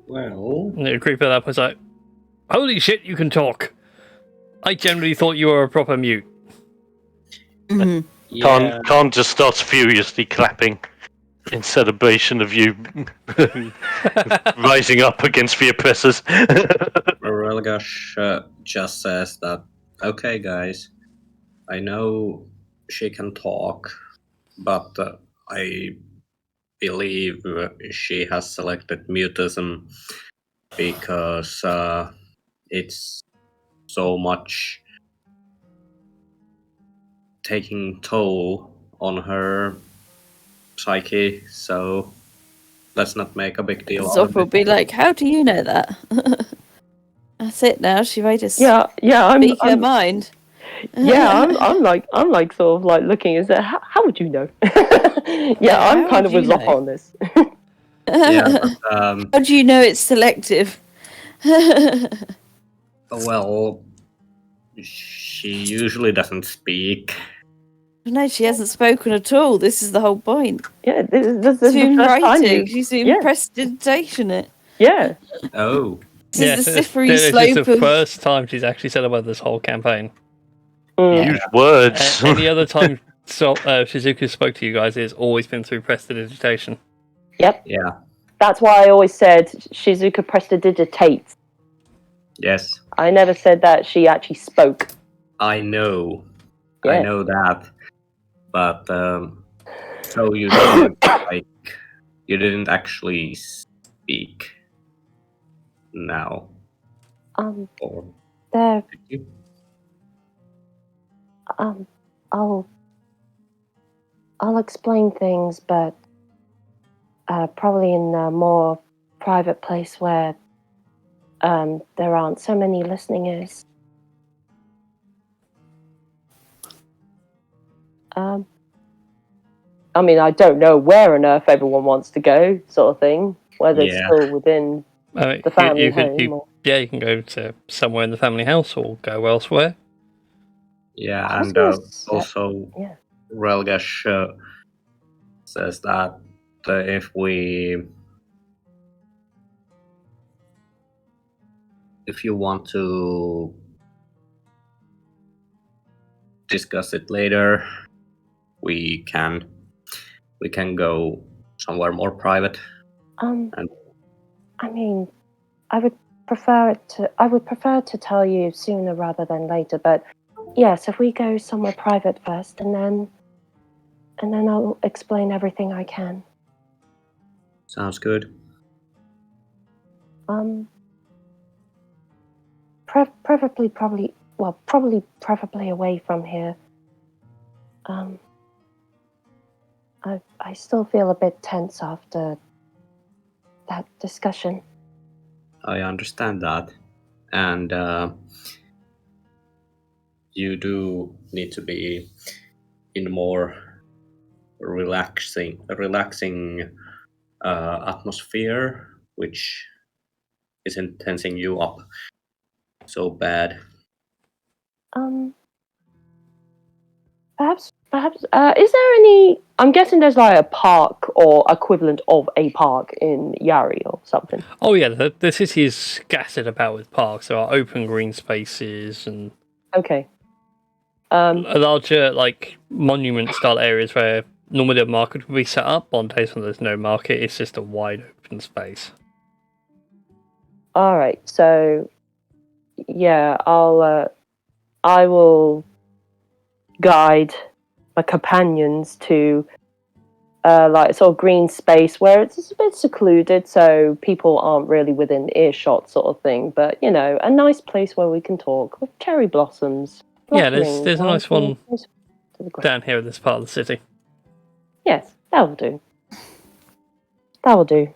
Well, And the creeper at that was like, holy shit, you can talk. I generally thought you were a proper mute. Mm-hmm. yeah. Khan just starts furiously clapping in celebration of you rising up against the oppressors. Relgash just says that, okay, guys, I know she can talk, but I believe she has selected mutism because it's so much taking toll on her psyche, so let's not make a big deal out Zop of will it. be like, "How do you know that?" That's it. Now she made us Yeah, speak her mind. I'm like sort of like looking as how would you know? Yeah, I'm how kind would of with you Zop know? on this. Yeah, but, How do you know it's selective? well, she usually doesn't speak. No, she hasn't spoken at all. This is the whole point. Yeah, this is She's the been first time writing. you. She's been Yeah, prestidigitation it. yeah. Oh, This Yeah, is the this slippery is the slope of. first time she's actually said about this whole campaign. Mm. Use words. Any other time Shizuku spoke to you guys, it's always been through prestidigitation. Yep. yeah, That's why I always said Shizuka prestidigitates. yes, I never said that she actually spoke. I know. Yeah. I know that. But, so you didn't, like, you didn't actually speak now, or There. did you? I'll explain things, but probably in a more private place where there aren't so many listening ears. I mean, I don't know where on earth everyone wants to go, sort of thing. Whether it's Yeah. still within the family you home. Or... Yeah, you can go to somewhere in the family house or go elsewhere. Yeah, I was and gonna say- also yeah. Relgash says that if you want to discuss it later, we can go somewhere more private. And I mean, I would prefer to tell you sooner rather than later, but yes, if we go somewhere private first and then I'll explain everything I can. sounds good. Preferably away from here. I still feel a bit tense after that discussion. I understand that, and you do need to be in a more relaxing atmosphere, which isn't tensing you up so bad. Perhaps. Is there any? I'm guessing there's like a park or equivalent of a park in Yari or something. Oh yeah, the city is scattered about with parks. There are open green spaces and Okay. larger like monument style areas where normally a market would be set up. On days when there's no market, it's just a wide open space. All right. So, yeah, I will guide my companions to like sort of green space where it's a bit secluded, so people aren't really within earshot, sort of thing. But you know, a nice place where we can talk with cherry blossoms. Yeah, there's a nice one to the ground. down here in this part of the city. Yes, that will do. That will do.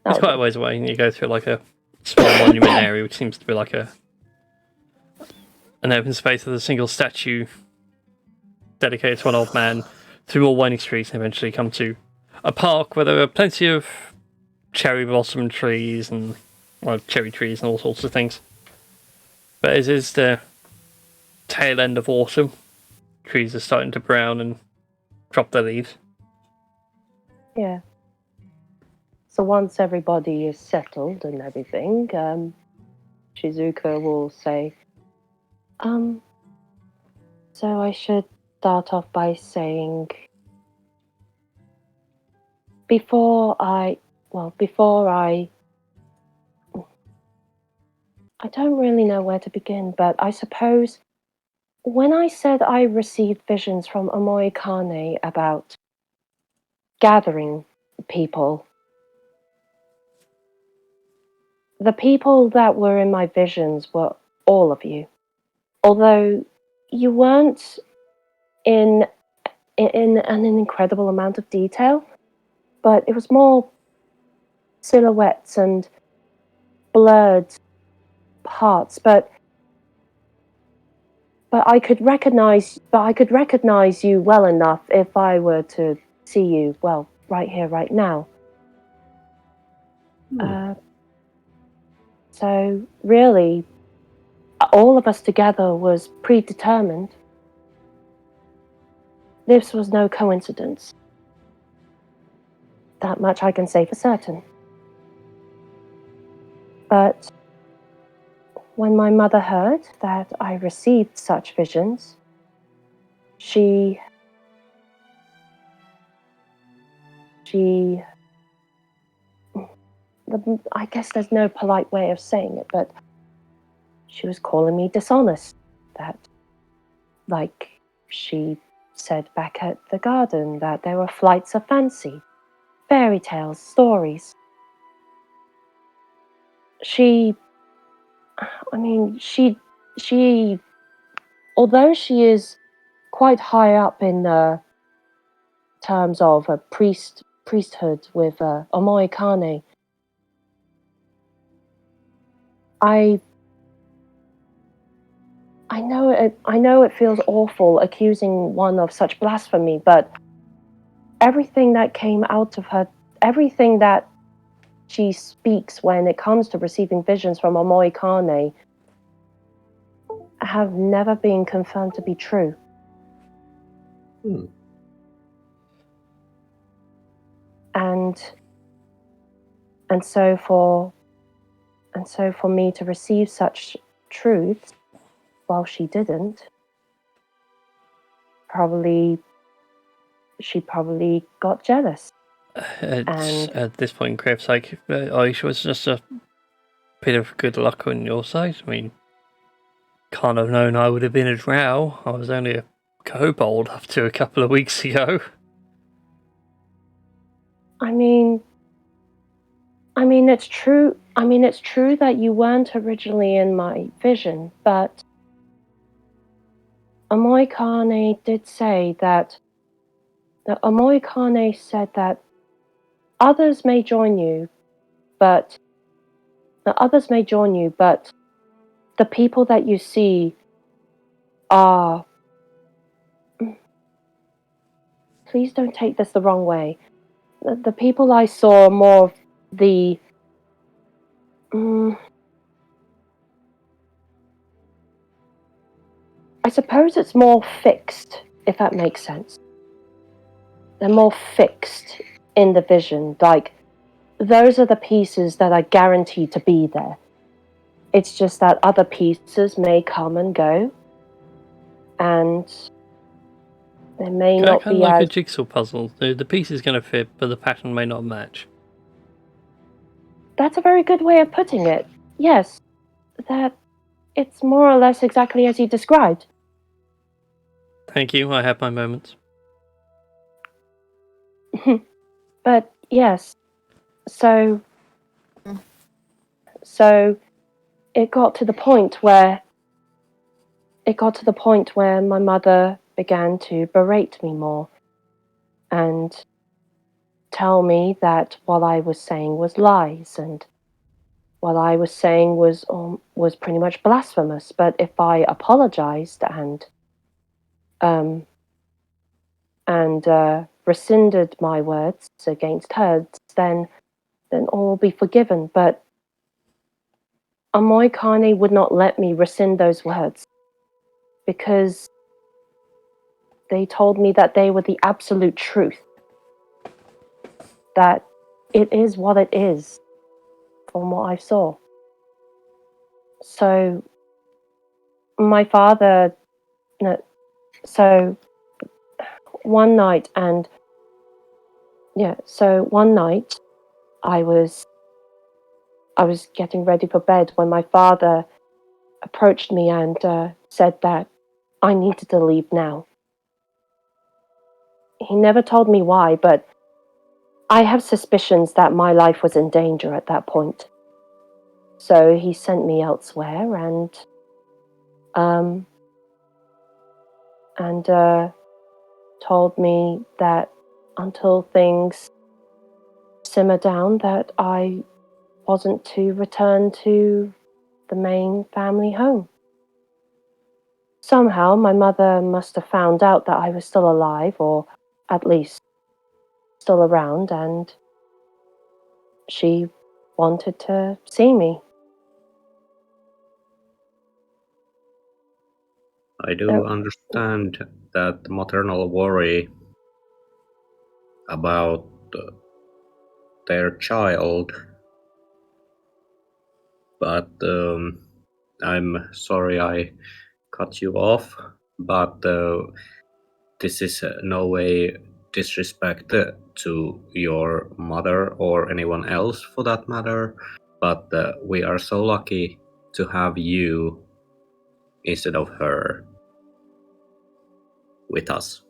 It's quite a ways away, and you go through like a small monument area, which seems to be like an open space with a single statue dedicated to an old man, through more winding streets, and eventually come to a park where there are plenty of cherry blossom trees and cherry trees and all sorts of things. But as is the tail end of autumn, trees are starting to brown and drop their leaves. Yeah. So once everybody is settled and everything, Shizuka will say, so I should start off by saying, before I don't really know where to begin, but I suppose when I said I received visions from Omoi Kane about gathering people, the people that were in my visions were all of you. Although you weren't in an incredible amount of detail, but it was more silhouettes and blurred parts. But I could recognize you well enough if I were to see you, well, right here, right now. So really, all of us together was predetermined. This was no coincidence. That much I can say for certain. But when my mother heard that I received such visions, I guess there's no polite way of saying it, but she was calling me dishonest. That, like she said back at the garden, that there were flights of fancy, fairy tales, stories. She, although she is quite high up in terms of a priesthood with Omoi Kane, I know it feels awful accusing one of such blasphemy, but everything that came out of her, everything that she speaks when it comes to receiving visions from Omoi Kane have never been confirmed to be true. And so for me to receive such truths while she didn't, she probably got jealous. At this point, Crep's like, it was just a bit of good luck on your side. I mean, can't have known I would have been a drow. I was only a kobold up to a couple of weeks ago. I mean, it's true. It's true that you weren't originally in my vision, but Omoi Kane did say that. Omoi Kane said that others may join you, but the people that you see are. Please don't take this the wrong way. The people I saw are more of the. I suppose it's more fixed, if that makes sense. They're more fixed in the vision. Like, those are the pieces that are guaranteed to be there. It's just that other pieces may come and go, and they may not kind be of like as... a jigsaw puzzle. The piece is going to fit, but the pattern may not match. That's a very good way of putting it. Yes, that it's more or less exactly as you described. Thank you, I have my moments. But yes, so it got to the point where my mother began to berate me more and tell me that what I was saying was lies and what I was saying was pretty much blasphemous. But if I apologized and rescinded my words against hers, then all will be forgiven. But Omoi Kane would not let me rescind those words because they told me that they were the absolute truth. That it is what it is from what I saw. So my father, so one night I was getting ready for bed when my father approached me and said that I needed to leave now. He never told me why, but I have suspicions that my life was in danger at that point. So he sent me elsewhere and told me that until things simmer down, that I wasn't to return to the main family home. Somehow my mother must have found out that I was still alive, or at least still around, and she wanted to see me. I do understand that maternal worry about their child, but I'm sorry I cut you off, but this is no way disrespect to your mother or anyone else for that matter, but we are so lucky to have you instead of her with us.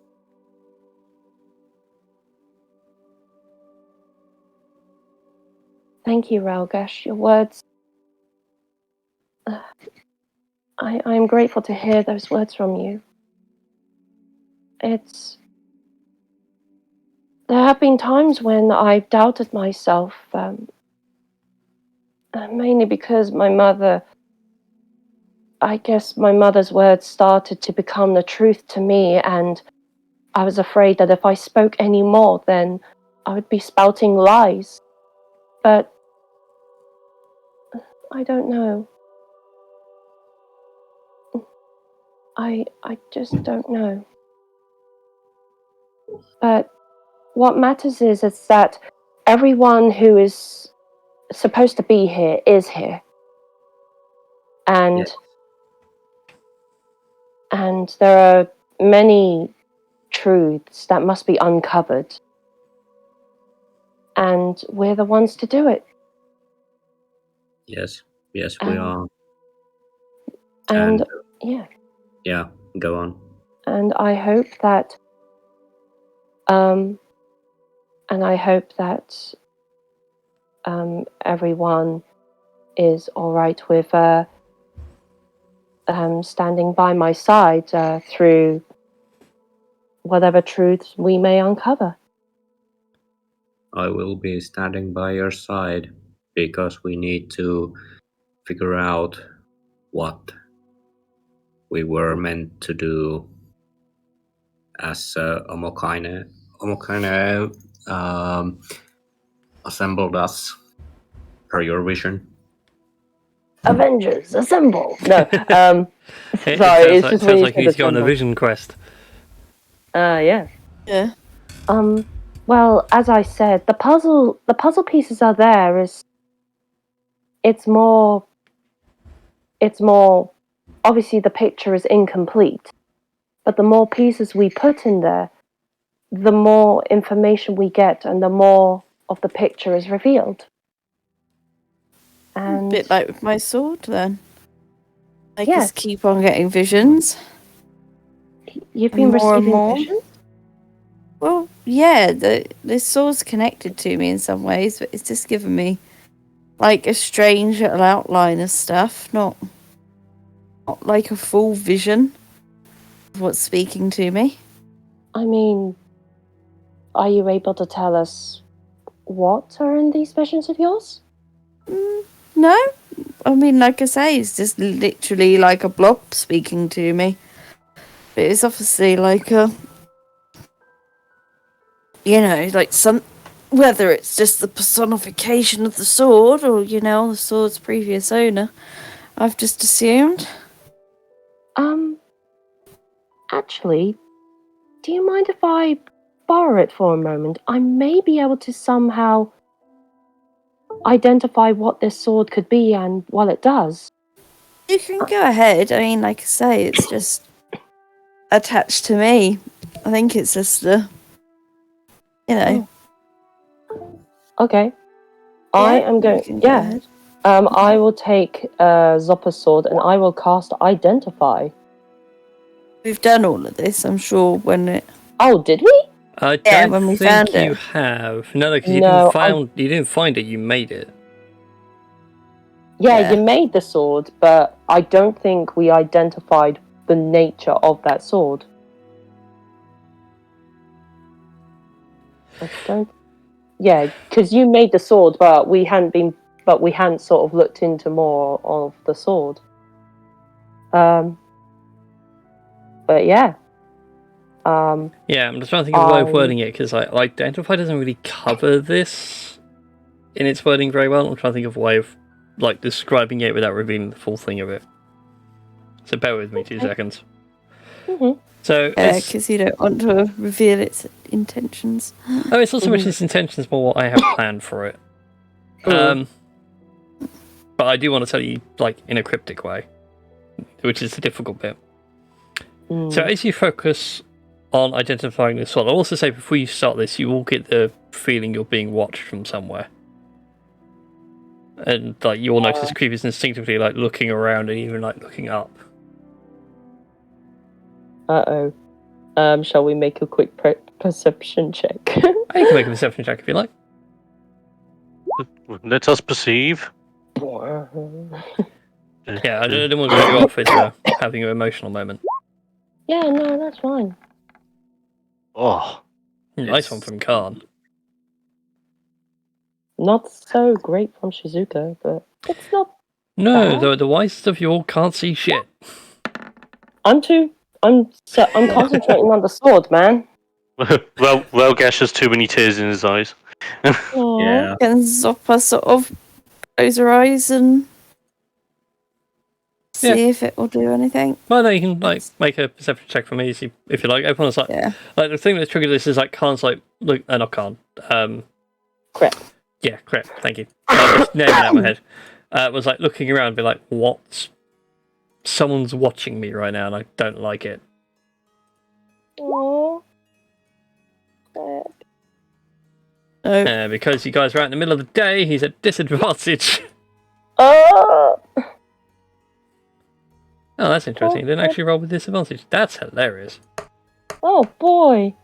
Thank you, Ralgash. Your words... I'm grateful to hear those words from you. There have been times when I've doubted myself, mainly because I guess my mother's words started to become the truth to me, and I was afraid that if I spoke any more, then I would be spouting lies. But I don't know. I just don't know. But what matters is that everyone who is supposed to be here is here. And and there are many truths that must be uncovered. And we're the ones to do it. Yes, we are. And yeah. Yeah, go on. And I hope that everyone is all right with standing by my side through whatever truths we may uncover. I will be standing by your side because we need to figure out what we were meant to do as Omokaine assembled us per your vision. Avengers, assemble! No, It sorry, sounds like he's got on a vision quest. Yeah. Yeah. Well, as I said, the puzzle pieces are there. It's more. Obviously, the picture is incomplete, but the more pieces we put in there, the more information we get, and the more of the picture is revealed. And A bit like with my sword, then. I Yes. just keep on getting visions. You've been More and receiving more. visions? Well, yeah, the sword's connected to me in some ways, but it's just given me like a strange little outline of stuff, not like a full vision of what's speaking to me. I mean, are you able to tell us what are in these visions of yours? No, I mean, like I say, it's just literally like a blob speaking to me. But it's obviously like like whether it's just the personification of the sword or, the sword's previous owner, I've just assumed. Actually, do you mind if I borrow it for a moment? I may be able to somehow identify what this sword could be and what it does. You can go ahead. I mean, like I say, it's just attached to me. I think it's just the, Okay. I am going. Go Yeah. ahead. I will take Zoppa's sword and I will cast Identify. We've done all of this, I'm sure, when it... Oh, did we? I Yeah, don't when we think found you it. have. No, because you No, didn't find it. You made it. Yeah, you made the sword, but I don't think we identified the nature of that sword. I don't. Yeah, because you made the sword, but we hadn't sort of looked into more of the sword. But yeah. Yeah, I'm just trying to think of a way of wording it, because like identify doesn't really cover this in its wording very well. I'm trying to think of a way of like describing it without revealing the full thing of it. So bear with me 2 seconds. Mm-hmm. So because you don't want to reveal its intentions. Oh, it's not so much its intentions, more what I have planned for it. But I do want to tell you, like, in a cryptic way, which is the difficult bit. So as you focus on identifying this sword, I'll also say before you start this, you will get the feeling you're being watched from somewhere. And like you will notice creepers instinctively like looking around and even like looking up. Shall we make a quick perception check? You can make a perception check if you like. Let us perceive. Yeah, I didn't want to cut you off. It's having an emotional moment. Yeah, no, that's fine. Oh, nice one from Khan. Not so great from Shizuka, but it's not. No, the wisest of you all can't see shit. I'm concentrating on the sword, man. well, Gash has too many tears in his eyes. Yeah. And Zoppa sort of close her eyes and see if it will do anything. Well, no, you can like make a perception check for me if you like. Everyone's like, like the thing that triggered this is like Khan's like, look, not Khan. Crap. Yeah, crap. Thank you. Just naming it out of my head. Was like looking around, and be like, what? Someone's watching me right now, and I don't like it. Aww. Because you guys are out in the middle of the day, he's at disadvantage. Oh, that's interesting. He didn't actually roll with disadvantage. That's hilarious. Oh boy.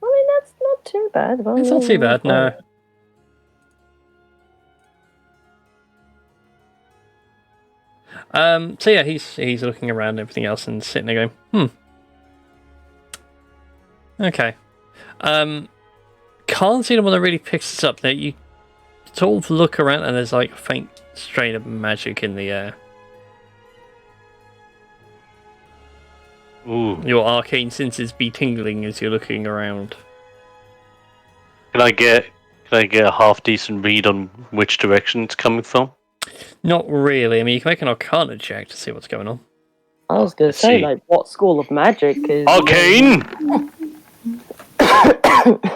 I mean, that's not too bad. It's not too bad, no. So yeah, he's looking around and everything else and sitting there going, okay. Can't see the one that really picks this up. There, you sort of look around and there's like a faint strain of magic in the air. Ooh. Your arcane senses be tingling as you're looking around. Can I get a half decent read on which direction it's coming from? Not really. I mean, you can make an Arcana check to see what's going on. I was going to say, like, what school of magic is... Arcane!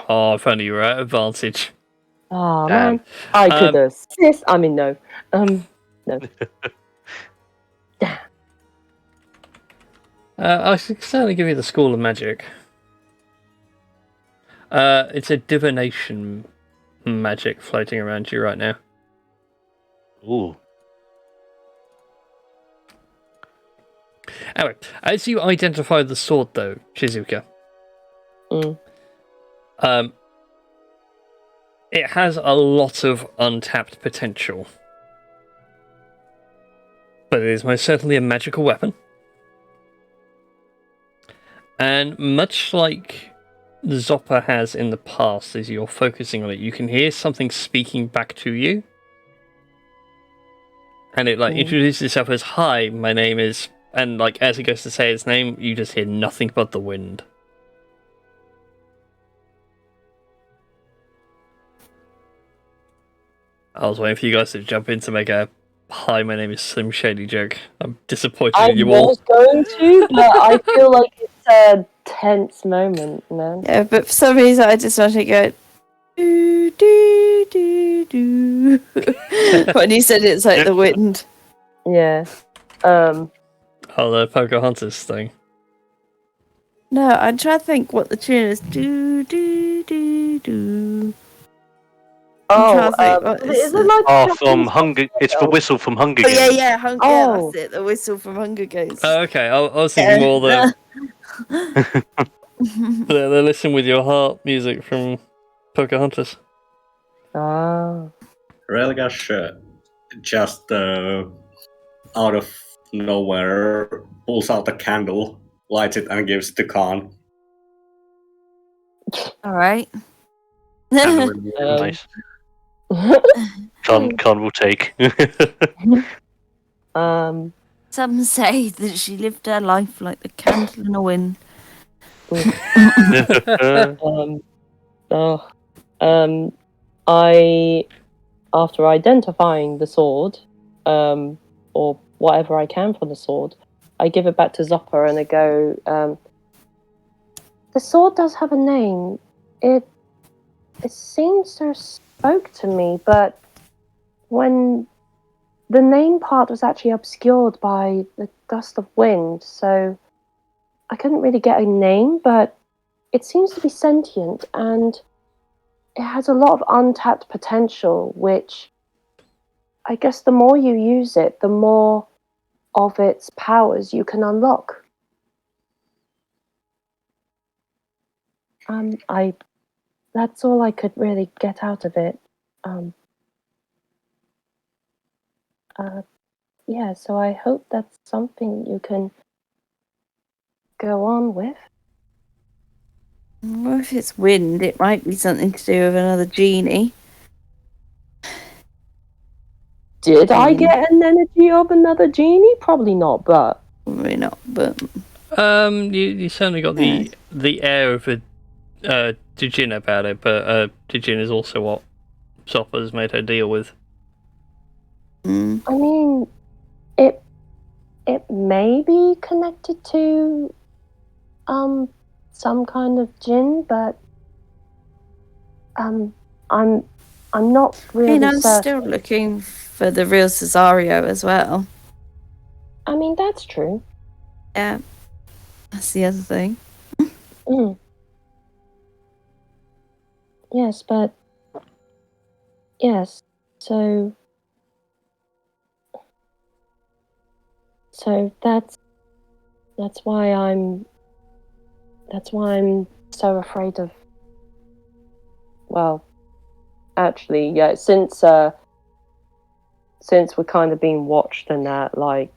Oh, if only you were at advantage. Oh, man. I could assist. I mean, no. No. I should certainly give you the School of Magic. It's a divination magic floating around you right now. Ooh. Anyway, as you identify the sword, though, Shizuka, it has a lot of untapped potential. But it is most certainly a magical weapon. And much like Zoppa has in the past, as you're focusing on it, you can hear something speaking back to you. And it introduces itself as, "Hi, my name is..." And as it goes to say its name, you just hear nothing but the wind. I was waiting for you guys to jump in to make a "Hi, my name is Slim Shady" joke. I'm disappointed in you all. I was going to, but I feel like it's a tense moment, man. Yeah, but for some reason I just want to go... Do, do, do, do. When you said it's like the wind. Yeah. Oh, the Pocahontas thing. No, I'm trying to think what the tune is. Do, do, do, do. Oh, is it like from Hunger? It's the whistle from Hunger Games. Oh, yeah, that's it. The whistle from Hunger Games. Oh, okay. I was thinking more the Listen with Your Heart music from Pocahontas. Ah. Relgash just out of nowhere pulls out a candle, lights it, and gives it to Khan. All right. Nice. Con will take. Some say that she lived her life like the candle in the wind. I, after identifying the sword, or whatever I can for the sword, I give it back to Zopper and I go, the sword does have a name. It seems to have spoke to me, but when the name part was actually obscured by the gust of wind, so I couldn't really get a name, but it seems to be sentient and it has a lot of untapped potential, which I guess the more you use it, the more of its powers you can unlock. That's all I could really get out of it. Yeah, so I hope that's something you can go on with. Well, if it's wind, it might be something to do with another genie. Did I get an energy of another genie? Probably not, but... Probably not, but... You certainly got the air of a Dijin about it, but Dijin is also what Zopper's made her deal with. I mean, it may be connected to some kind of djinn, but I'm not really I'm certain. still looking for the real Cesario as well. I mean, that's true. Yeah, that's the other thing. Yes, but yes, so that's why I'm so afraid of. Well, actually, yeah, since we're kind of being watched and that, like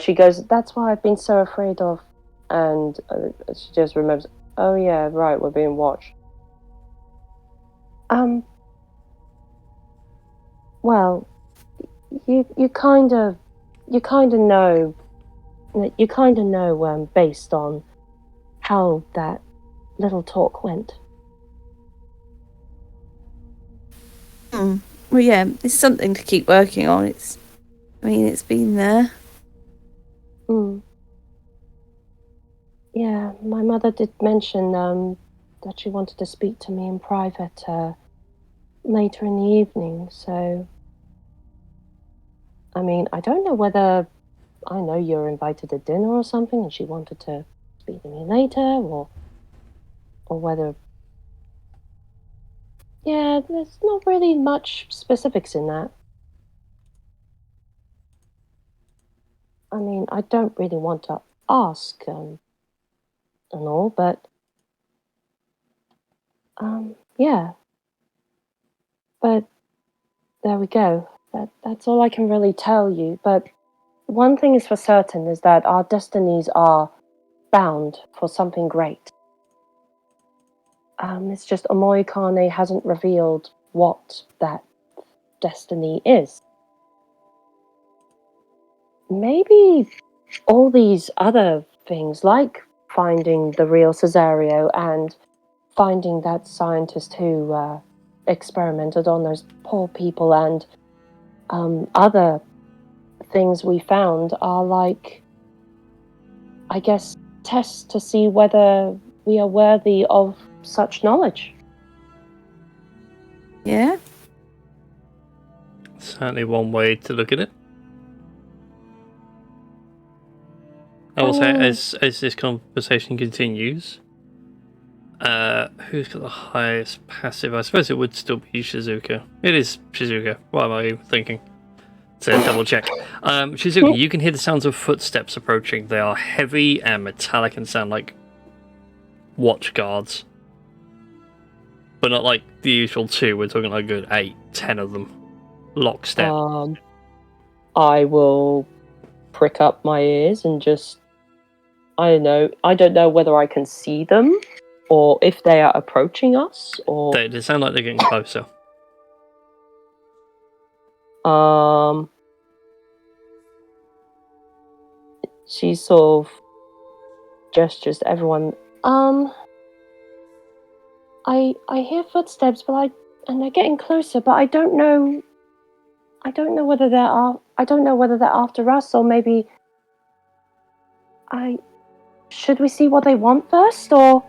she goes, that's why I've been so afraid of, and she just remembers, oh yeah, right, we're being watched. Well, you kind of know based on how that little talk went. Well, yeah, it's something to keep working on. It's been there. Yeah, my mother did mention that she wanted to speak to me in private later in the evening, so I mean, I don't know whether I know you're invited to dinner or something and she wanted to speak to me later, or whether... Yeah, there's not really much specifics in that. I mean, I don't really want to ask and all, but yeah. But there we go. That's all I can really tell you. But one thing is for certain is that our destinies are bound for something great. It's just Omoikane hasn't revealed what that destiny is. Maybe all these other things, like finding the real Cesario and finding that scientist who experimented on those poor people, and other things we found are like, I guess, tests to see whether we are worthy of such knowledge. Yeah. Certainly one way to look at it. I will say, as this conversation continues, who's got the highest passive? I suppose it would still be Shizuka. It is Shizuka. What am I thinking? To double check. Shizuka, you can hear the sounds of footsteps approaching. They are heavy and metallic and sound like watch guards. but not like the usual 2. We're talking like a good 8, 10 of them, lockstep. I will prick up my ears and just, I don't know whether I can see them or if they are approaching us or They sound like they're getting closer. She sort of gestures to everyone. I hear footsteps, and they're getting closer, but I don't know whether they're after us or maybe should we see what they want first or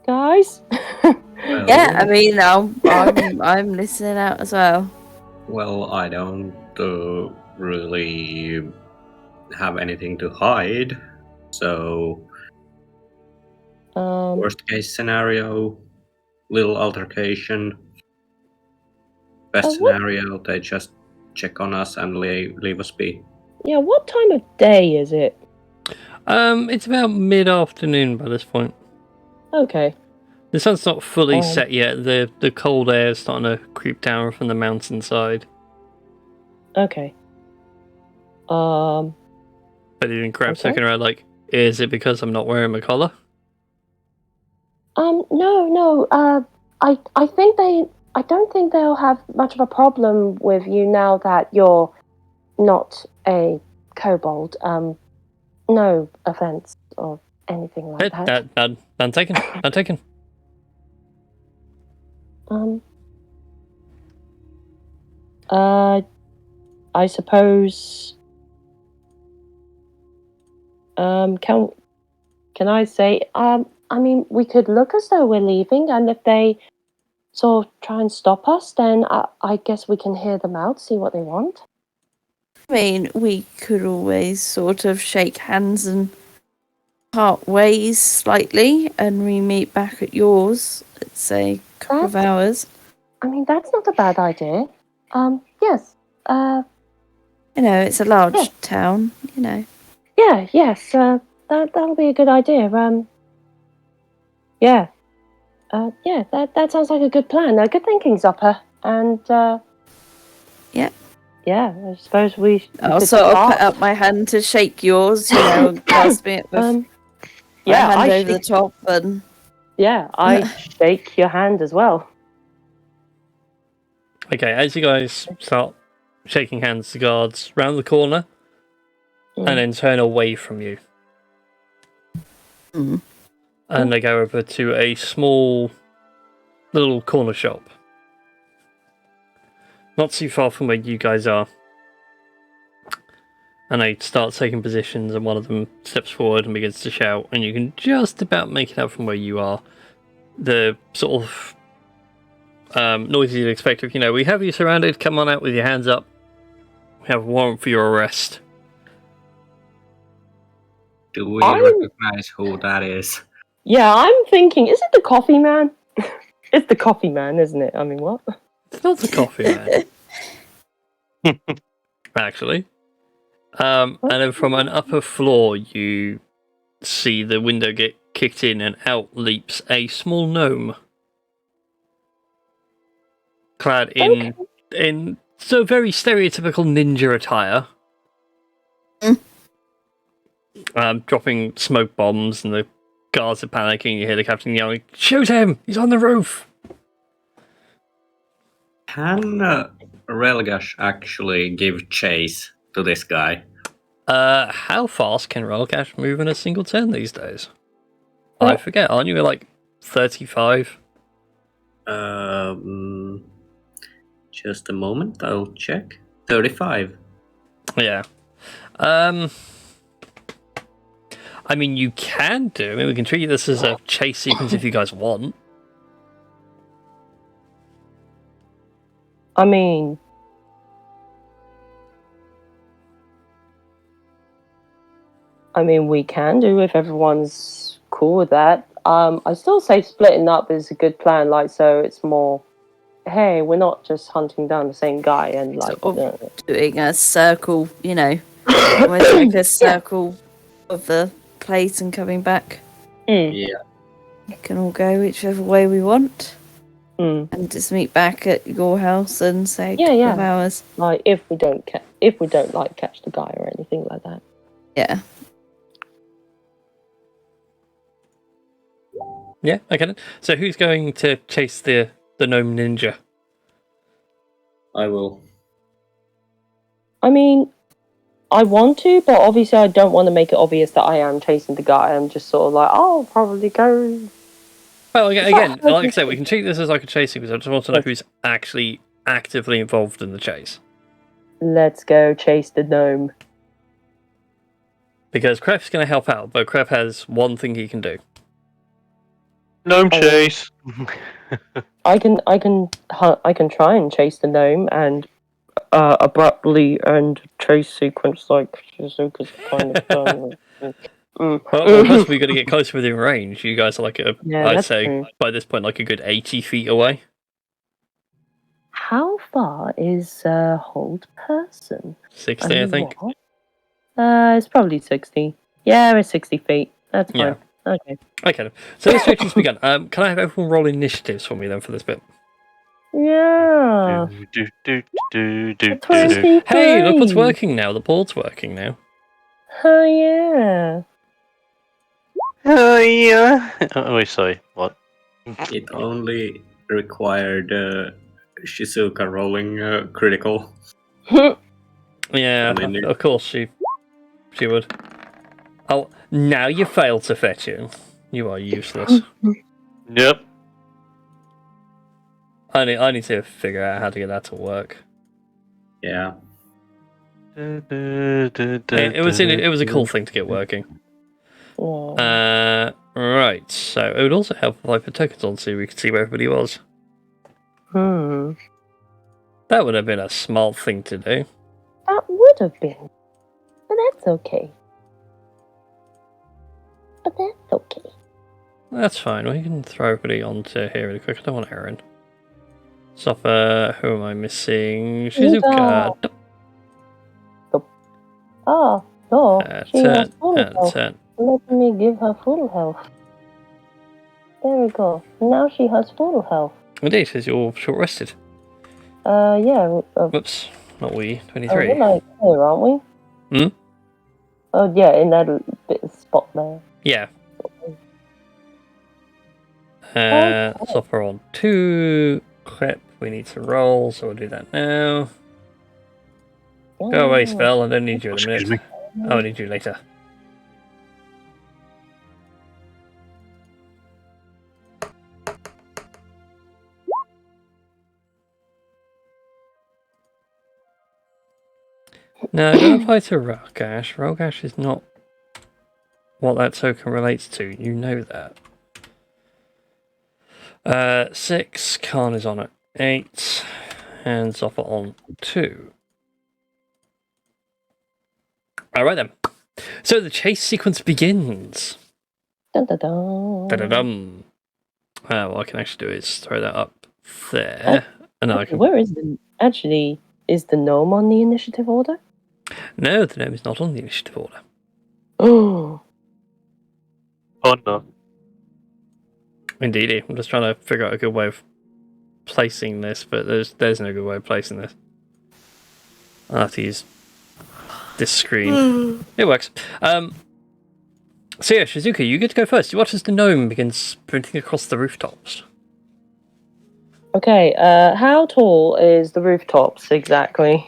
guys? Well, Yeah, I mean, I'm listening out as well. Well, I don't really have anything to hide, so worst case scenario, little altercation. Best scenario, they just check on us and leave us be. Yeah, what time of day is it? It's about mid-afternoon by this point. Okay. The sun's not fully set yet. The cold air is starting to creep down from the mountainside. Okay. But you didn't grab second around like, is it because I'm not wearing my collar? No. I don't think they'll have much of a problem with you now that you're not a kobold. No offense or anything like that. None taken. None taken. I suppose. Can I say? I mean, we could look as though we're leaving, and if they sort of try and stop us, then I guess we can hear them out, see what they want. I mean, we could always sort of shake hands and part ways slightly and re-meet back at yours, let's say a couple of hours. I mean, that's not a bad idea. Yes. It's a large town, Yeah, yes, that'll be a good idea. That sounds like a good plan. Good thinking, Zopper. And, yeah, I suppose we I'll sort of put up my hand to shake yours, and clasp it with my hand over the top. And yeah, I shake your hand as well. Okay, as you guys start shaking hands, the guards round the corner and then turn away from you. And they go over to a small little corner shop. Not too far from where you guys are. And they start taking positions, and one of them steps forward and begins to shout, and you can just about make it out from where you are. The sort of noises you'd expect of, we have you surrounded, come on out with your hands up. We have a warrant for your arrest. Do we recognize who that is? Yeah, I'm thinking, is it the coffee man? It's the coffee man, isn't it? I mean, what? It's not the coffee man. Actually. And then from an upper floor, you see the window get kicked in, and out leaps a small gnome. Clad in so very stereotypical ninja attire. Dropping smoke bombs, and the guards are panicking. You hear the captain yelling, "Shoot him! He's on the roof!" Can Relgash actually give chase to this guy? How fast can Relgash move in a single turn these days? I forget, aren't you at like 35? Just a moment, I'll check. 35. Yeah. I mean, you can do. I mean, we can treat this as a chase sequence if you guys want. I mean, we can do if everyone's cool with that. I still say splitting up is a good plan, so it's more, hey, we're not just hunting down the same guy and doing a circle, almost like a circle of the place and coming back. Yeah. We can all go whichever way we want. Mm. And just meet back at your house and say a Yeah, couple yeah. of hours. Like if we don't like catch the guy or anything like that. Yeah. Yeah, I get it. So who's going to chase the gnome ninja? I will. I mean, I want to, but obviously I don't want to make it obvious that I am chasing the guy. I'm just sort of like, I'll probably go. Well, again, like I said, we can treat this as like a chasing because I just want to know who's actually actively involved in the chase. Let's go chase the gnome. Because Kref's going to help out, but Kref has one thing he can do. Gnome chase. I can try and chase the gnome and abruptly end chase sequence like Shizuka's kind of done. Well, plus we've got to get closer within range. You guys are like I'd say true. by this point, like a good 80 feet away. How far is hold person? 60, I think. What? It's probably 60. Yeah, it's 60 feet. That's fine. Yeah. Okay. Okay. So this chase has begun. Can I have everyone roll initiatives for me then for this bit? Yeah. Hey, look what's working now. The board's working now. Oh yeah. Oh yeah. Oh wait, sorry. What? It only required Shizuka rolling critical. Yeah, I mean, of course she would. Oh, now you failed to fetch you. You are useless. Yep. I need to figure out how to get that to work. Yeah. It was a cool thing to get working. Oh. Right. So it would also help if I put tokens on so we could see where everybody was. That would have been a smart thing to do. That would have been. But that's okay. That's fine. We can throw everybody onto here really quick. I don't want Aaron. Suffer. Who am I missing? Shizuka. Oh, no. She has full health. Turn. Let me give her full health. There we go. Now she has full health. Indeed, because you're short rested. Yeah. Whoops. Not we. 23. We're like here, aren't we? Oh, yeah, in that bit of spot there. Yeah. Suffer on 2. Clip. We need to roll, so we'll do that now. Go away, spell. I don't need you in a minute. Excuse me. I'll need you later. No, don't apply to Rogash. Rogash is not what that token relates to. You know that. 6. Khan is on at 8. And Zopper on 2. Alright then. So the chase sequence begins. Dun, dun, dun. Da-da-dum. What I can actually do is throw that up there. And then I can... Where is is the gnome on the initiative order? No, the gnome is not on the initiative order. Oh. Oh no. Indeed, I'm just trying to figure out a good way of placing this, but there's no good way of placing this. I'll have to use this screen. It works. So yeah, Shizuka, you get to go first. You watch as the gnome begins sprinting across the rooftops. Okay, how tall is the rooftops exactly?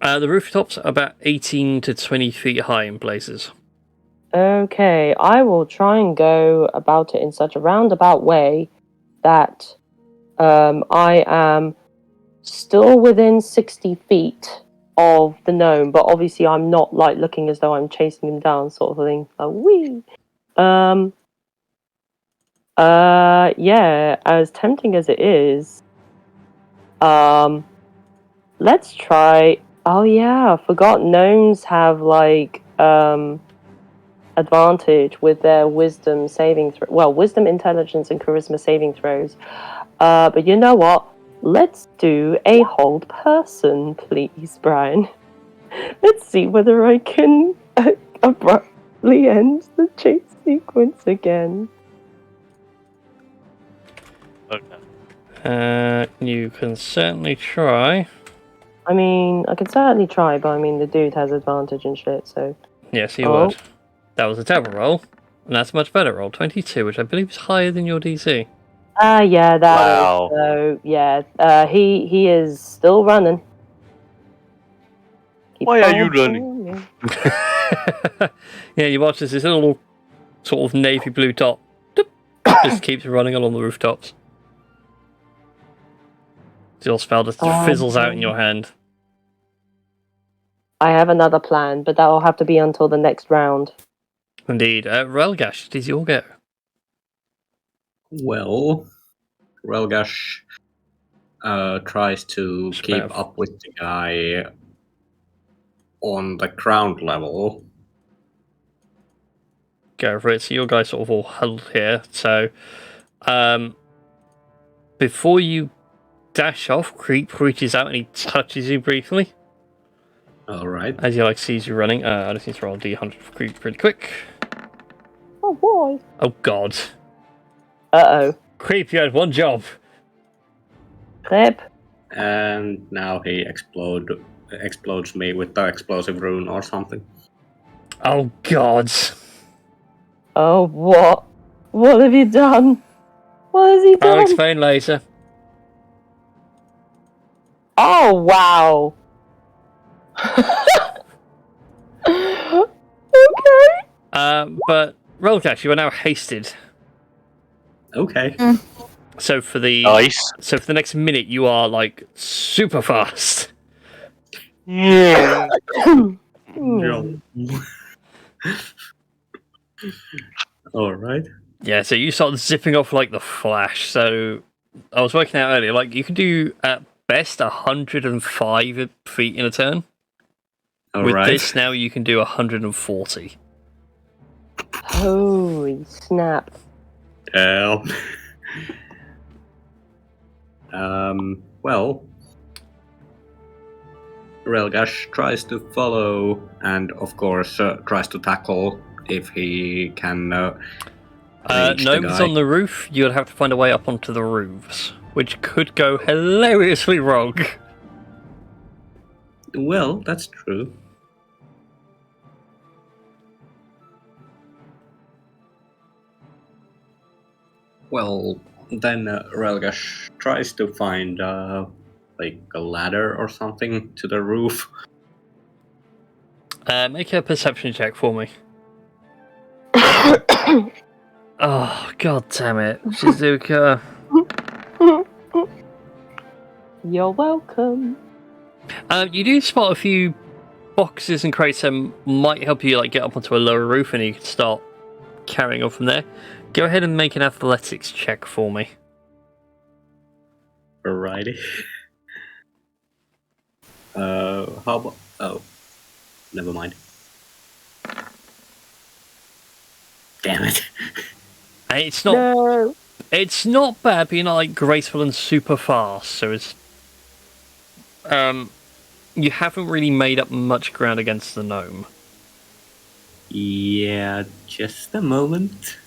The rooftops are about 18 to 20 feet high in places. Okay, I will try and go about it in such a roundabout way that I am still within 60 feet of the gnome, but obviously I'm not like looking as though I'm chasing him down, sort of thing. Like, wee. Yeah, as tempting as it is, let's try. Oh yeah, I forgot gnomes have like advantage with their wisdom saving wisdom, intelligence, and charisma saving throws. But you know what? Let's do a hold person, please, Brian. Let's see whether I can abruptly ends the chase sequence again. Okay. You can certainly try. I mean, I could certainly try, but I mean, the dude has advantage and shit, so... Yes, you Oh. would. That was a terrible roll. And that's a much better roll. 22, which I believe is higher than your DC. Yeah, that Wow. is. So, yeah, he is still running. Keep Why are on you running? Yeah, you watch this little sort of navy blue top just keeps running along the rooftops. Your spell just fizzles out in your hand. I have another plan, but that will have to be until the next round. Indeed. Relgash, it is your go. Well, Relgash tries to keep up with the guy on the ground level. Go for it. So your guys sort of all huddled here. So, before you dash off, Creep reaches out and he touches you briefly. All right. As he sees you running. I just need to roll D100 for Creep pretty quick. Oh boy. Oh god. Uh-oh. Creep, you had one job. Clip. And now he explodes me with the explosive rune or something. Oh god. Oh, what? What have you done? What has he done? I'll explain later. Oh, wow. Okay. But Relgash, you are now hasted. Okay. So for the next minute, you are super fast. Yeah. All right. Yeah, so you start zipping off like the Flash. So I was working out earlier, you can do at best 105 feet in a turn. With this now, you can do 140. Holy snap. Well, Relgash tries to follow and, of course, tries to tackle if he can reach the Gnomes guy. on the roof, you'd have to find a way up onto the roofs, which could go hilariously wrong. Well, that's true. Well, then Relgash tries to find a ladder or something to the roof. Make a perception check for me. Oh, god damn it, Shizuka. You're welcome. You do spot a few boxes and crates that might help you get up onto a lower roof, and you can start carrying on from there. Go ahead and make an athletics check for me. Alrighty. How about... Oh. Never mind. Damn it. It's not... No. It's not bad, but you're not graceful and super fast, so it's... You haven't really made up much ground against the gnome. Yeah, just a moment.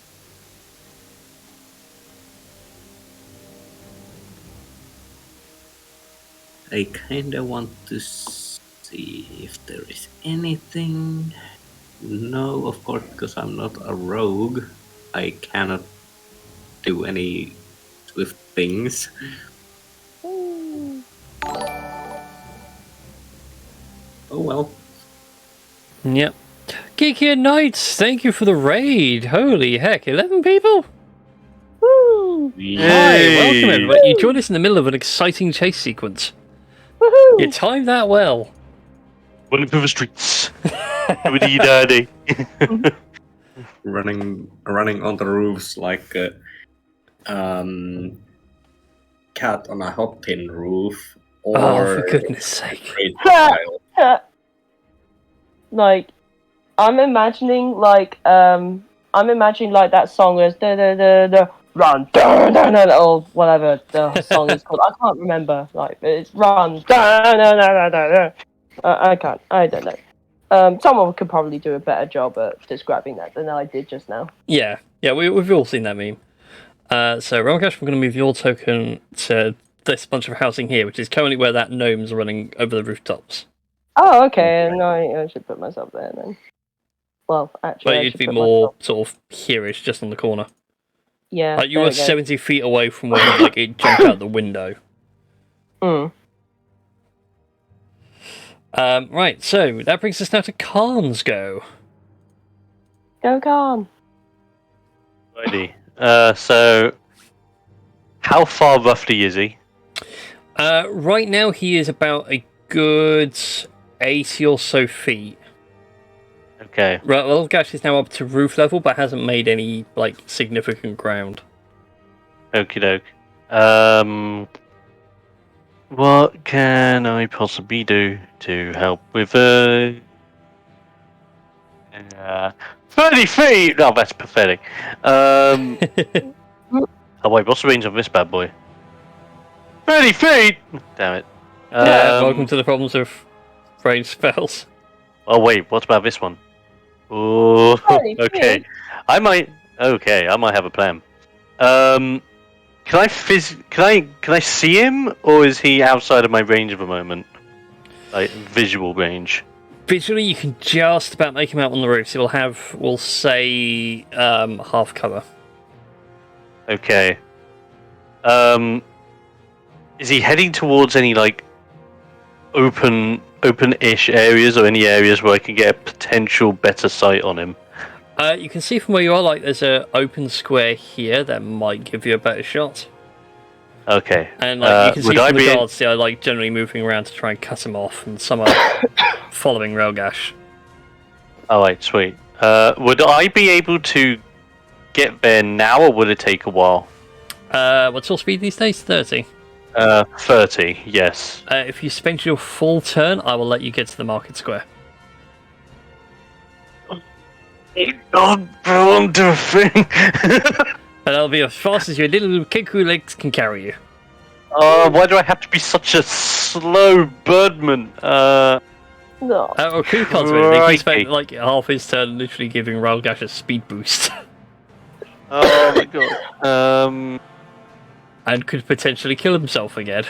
I kinda want to see if there is anything. No, of course, because I'm not a rogue. I cannot do any swift things. Oh well. Yep. Geeky and Knights, thank you for the raid. Holy heck, 11 people? Woo! Hi, welcome everybody. You joined us in the middle of an exciting chase sequence. Woohoo! You timed that well. Running through the streets. With you, daddy. running on the roofs like a cat on a hot tin roof. Or Oh, for goodness sake. I'm imagining that song is the run or whatever the song is called. I can't remember. It's run. I don't know. Someone could probably do a better job at describing that than I did just now. Yeah, we've all seen that meme. So, Ramkash, we're going to move your token to this bunch of housing here, which is currently where that gnome's running over the rooftops. Oh, okay, and I should put myself there then. Well, actually, But I you'd should be put more myself... sort of here-ish, just on the corner. Yeah, Like, you there were we go. 70 feet away from where like it jumped out the window. Right, so that brings us now to Khan's go. Go, Khan. Righty. So, how far roughly is he? Right now, he is about a good 80 or so feet. Okay. Right, well, Gash is now up to roof level, but hasn't made any like significant ground. Okie doke. What can I possibly do to help with 30 feet? No, that's pathetic. Oh wait, what's the range of this bad boy? 30 feet! Damn it. Welcome to the problems of range spells. Oh wait, what about this one? Oh, 30 okay. feet? I might have a plan. Can I see him, or is he outside of my range at the moment? Like visual range. Visually, you can just about make him out on the roof. So we'll say, half cover. Okay. Is he heading towards any like open-ish areas, or any areas where I can get a potential better sight on him? You can see from where you are, like there's an open square here that might give you a better shot. Okay. And like you can see from the guards, they are like generally moving around to try and cut him off, and some are following Railgash. All right, sweet. Would I be able to get there now, or would it take a while? What's your speed these days? 30. 30. Yes. If you spend your full turn, I will let you get to the market square. God, I won't do a thing. And that'll be as fast as your little kiku legs can carry you. Why do I have to be such a slow birdman? No. Or Ku can't do anything. He spent like half his turn literally giving Railgash a speed boost. Oh my god. And could potentially kill himself again.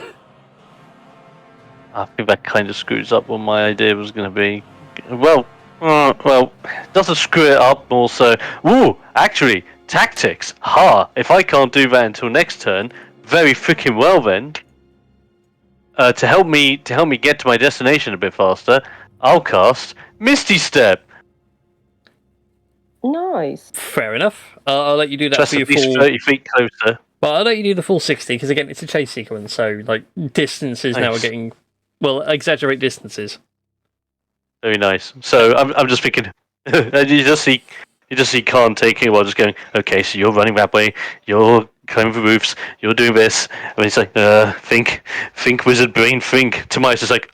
I think that kind of screws up what my idea was going to be. Well, doesn't screw it up more so. Ooh, actually, tactics. Ha! If I can't do that until next turn, very freaking well then. To help me get to my destination a bit faster, I'll cast Misty Step. Nice. Fair enough. I'll let you do that Just for your at least full 30 feet closer. Well, I'll let you do the full 60, because again, it's a chase sequence, so like distances now are getting, well, exaggerate distances. Very nice. So I'm just thinking, you just see Khan taking a while, just going, okay, so you're running that way, you're climbing the roofs, you're doing this, and he's like, think, wizard brain, think. Tobias is like,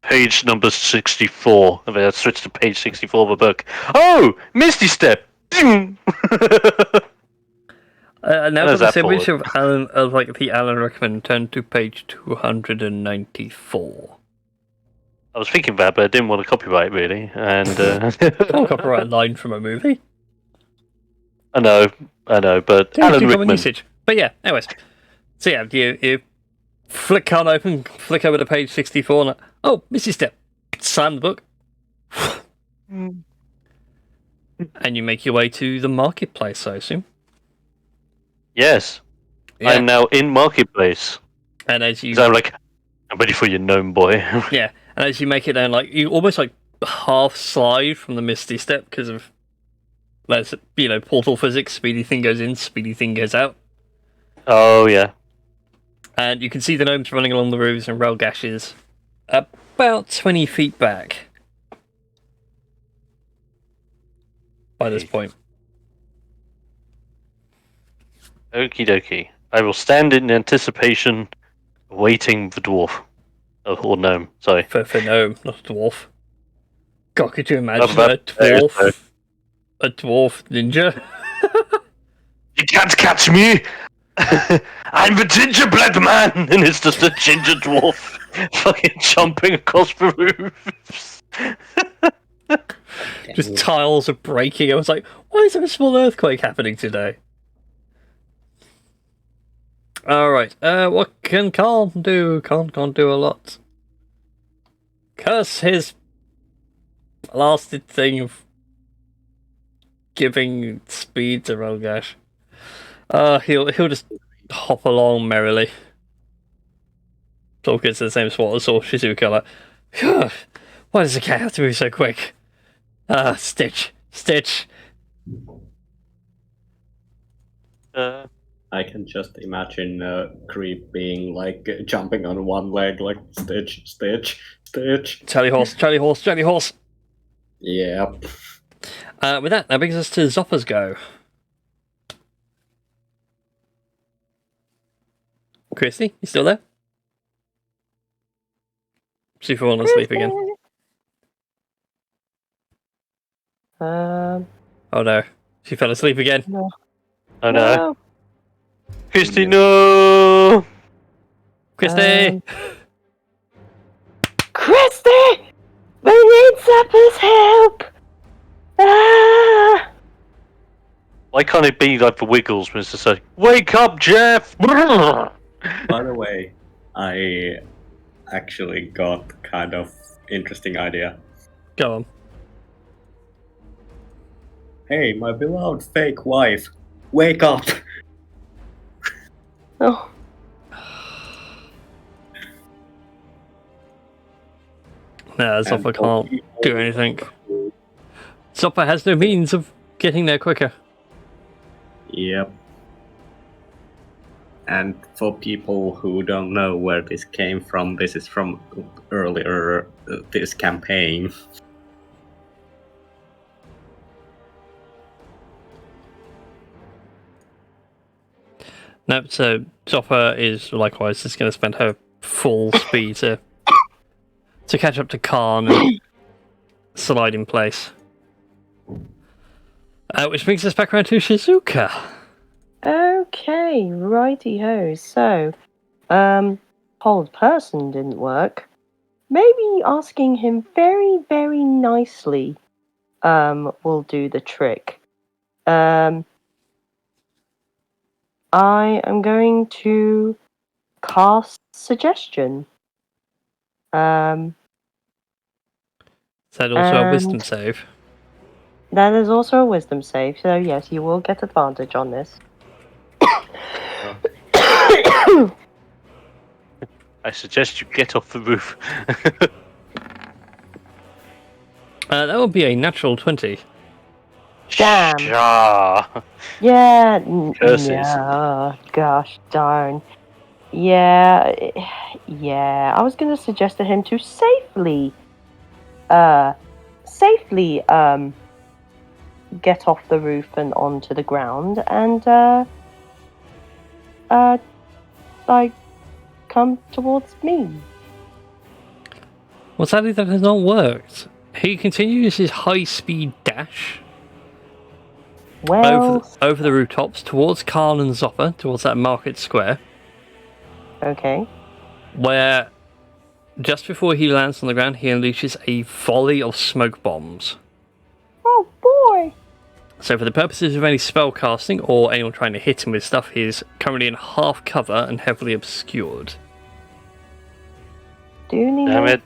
page number 64. And then I switched to page 64 of the book. Oh, Misty Step. Now that the image of Alan, like the Alan Rickman, turn to page 294. I was thinking that, but I didn't want to copyright really, and I'll copyright a line from a movie. I know, but Alan Rickman. Usage. But yeah, anyways. So yeah, you flick Khan open, flick over to page 64, and oh, Misty Step. Slam the book. And you make your way to the marketplace, I assume. Yes. Yeah. I'm now in marketplace. And as you... So I'm ready for your gnome boy. Yeah, and as you make it down, like, you almost, like, half slide from the Misty Step because of, let's, portal physics. Speedy thing goes in, speedy thing goes out. Oh, yeah. And you can see the gnomes running along the roofs, and Railgash is about 20 feet back by this point. Okie dokie. I will stand in anticipation, awaiting the dwarf. Or gnome, sorry. For gnome, not a dwarf. God, could you imagine a dwarf ninja? You can't catch me! I'm the gingerbread man! And it's just a ginger dwarf fucking jumping across the roofs. Just tiles are breaking. I was like, why is there a small earthquake happening today? Alright, what can Karn do? Karn can't do a lot. Curse his blasted thing of giving speed to Rolgash. He'll just hop along merrily. Talk gets to the same spot as saw Shizuka like, phew, why does the cat have to move so quick? Stitch. I can just imagine Creep being like jumping on one leg, like Stitch. Charlie horse. Yep. With that brings us to Zoppa's go. Christy, you still there? See if you want to sleep again. Um. Oh no, she fell asleep again. No. Oh no. Christy, no! Christy! Christy! We need Zappa's help! Ah! Why can't it be like the Wiggles when it's just like, wake up, Jeff! By the way, I actually got kind of interesting idea. Go on. Hey, my beloved fake wife, wake up! Oh. Nah, Zoppa can't do anything. Zoppa has no means of getting there quicker. Yep. And for people who don't know where this came from, this is from earlier this campaign. Nope, so Zoppa is likewise just going to spend her full speed to catch up to Karn and slide in place. Which brings us back around to Shizuka. Okay, righty-ho. So, hold person didn't work. Maybe asking him very, very nicely, will do the trick. I am going to cast suggestion. Is that also a wisdom save? That is also a wisdom save, so yes, you will get advantage on this. I suggest you get off the roof. That would be a natural 20. Damn. Yeah, Curses. yeah, gosh darn. Yeah, I was gonna suggest to him to safely, get off the roof and onto the ground and, like, come towards me. Well, sadly that has not worked. He continues his high-speed dash Well, over the rooftops towards Karn and Zoppa, towards that market square, okay. where just before he lands on the ground, he unleashes a volley of smoke bombs. Oh boy! So for the purposes of any spell casting or anyone trying to hit him with stuff, he is currently in half cover and heavily obscured. Dooney Damn it.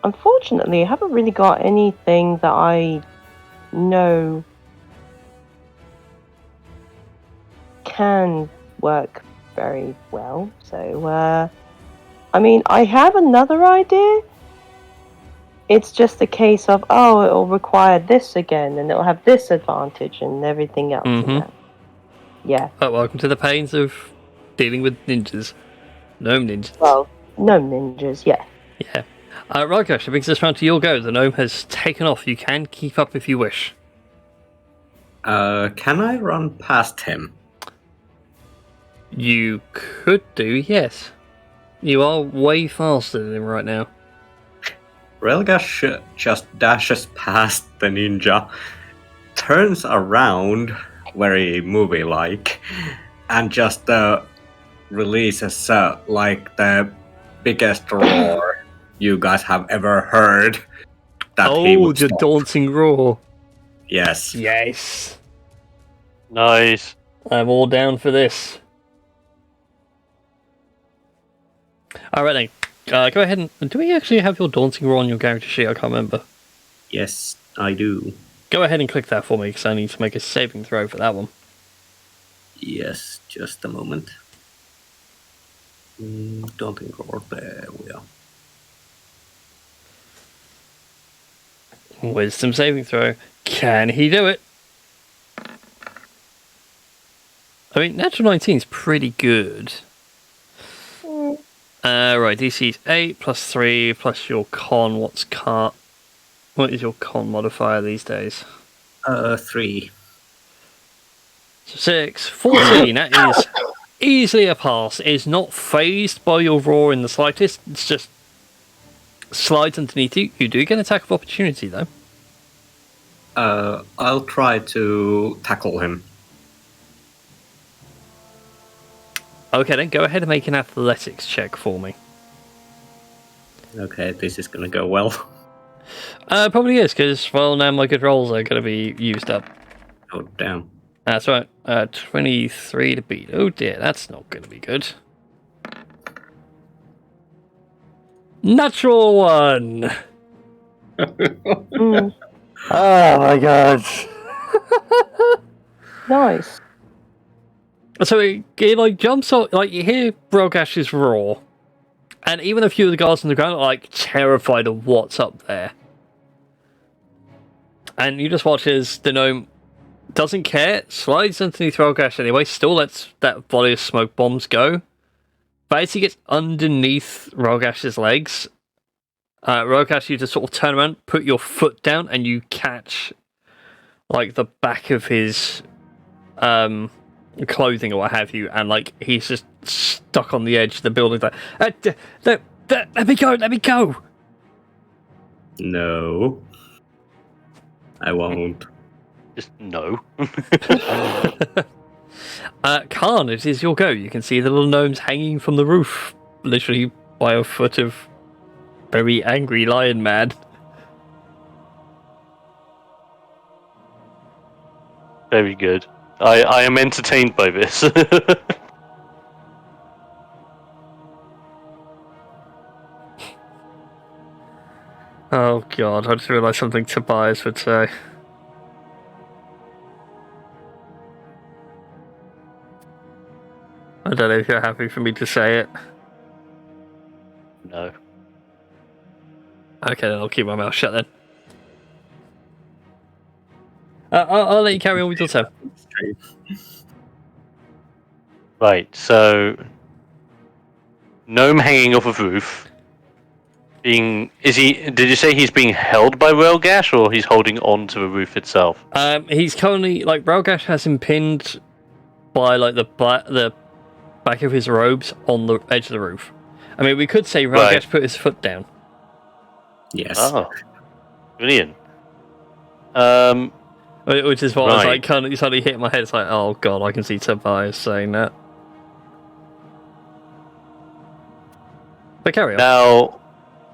Unfortunately, I haven't really got anything that I know can work very well. So, I mean, I have another idea. It's just a case of, oh, it'll require this again, and it'll have this advantage and everything else. Mhm. And that. Yeah. Welcome to the pains of dealing with ninjas. Gnome ninjas. Well, no ninjas, yeah. Yeah. Right, Gosh, it brings us round to your go. The gnome has taken off. You can keep up if you wish. Can I run past him? You could do, yes. You are way faster than him right now. Relgash just dashes past the ninja, turns around, very movie-like, and just releases like the biggest roar you guys have ever heard, that he would the stop. daunting roar. Yes. Yes. Nice. I'm all down for this. Alright then. Go ahead and... Do we actually have your daunting roar on your character sheet? I can't remember. Yes, I do. Go ahead and click that for me, because I need to make a saving throw for that one. Yes, just a moment. Daunting roar, there we are. Wisdom saving throw. Can he do it? I mean, natural 19 is pretty good. Right, DC is 8 plus 3 plus your con. What is your con modifier these days? 3. So 6. 14, that is easily a pass. It is not phased by your roar in the slightest. It's just slides underneath you. You do get an attack of opportunity, though. I'll try to tackle him. Okay, then go ahead and make an athletics check for me. Okay, this is gonna go well. Probably is, because, well, now my good rolls are going to be used up. Oh, damn. That's right. 23 to beat. Oh dear, that's not going to be good. Natural 1! Oh my god. Nice. So it like jumps up, like you hear Rogash's roar, and even a few of the guards on the ground are like terrified of what's up there. And you just watch as the gnome doesn't care, slides underneath Rogash anyway, still lets that volley of smoke bombs go. But as he gets underneath Rogash's legs, Rogash, you just sort of turn around, put your foot down, and you catch like the back of his clothing or what have you, and like he's just stuck on the edge of the building. Like, let me go. No. I won't. Just no. Khan, it is your go. You can see the little gnomes hanging from the roof, literally by a foot of very angry lion man. Very good. I am entertained by this. Oh god, I just realised something Tobias would say. I don't know if you're happy for me to say it. No. Okay, then I'll keep my mouth shut then. I'll let you carry on with your turn. Right, so gnome hanging off a roof. Did you say he's being held by Railgash, or he's holding on to the roof itself? He's currently, like, Railgash has him pinned by, like, the back of his robes on the edge of the roof. I mean, we could say Railgash put his foot down. Yes. Oh, brilliant. Which is what I was like, kind of suddenly hit my head. It's like, oh god, I can see Tobias saying that. But carry on.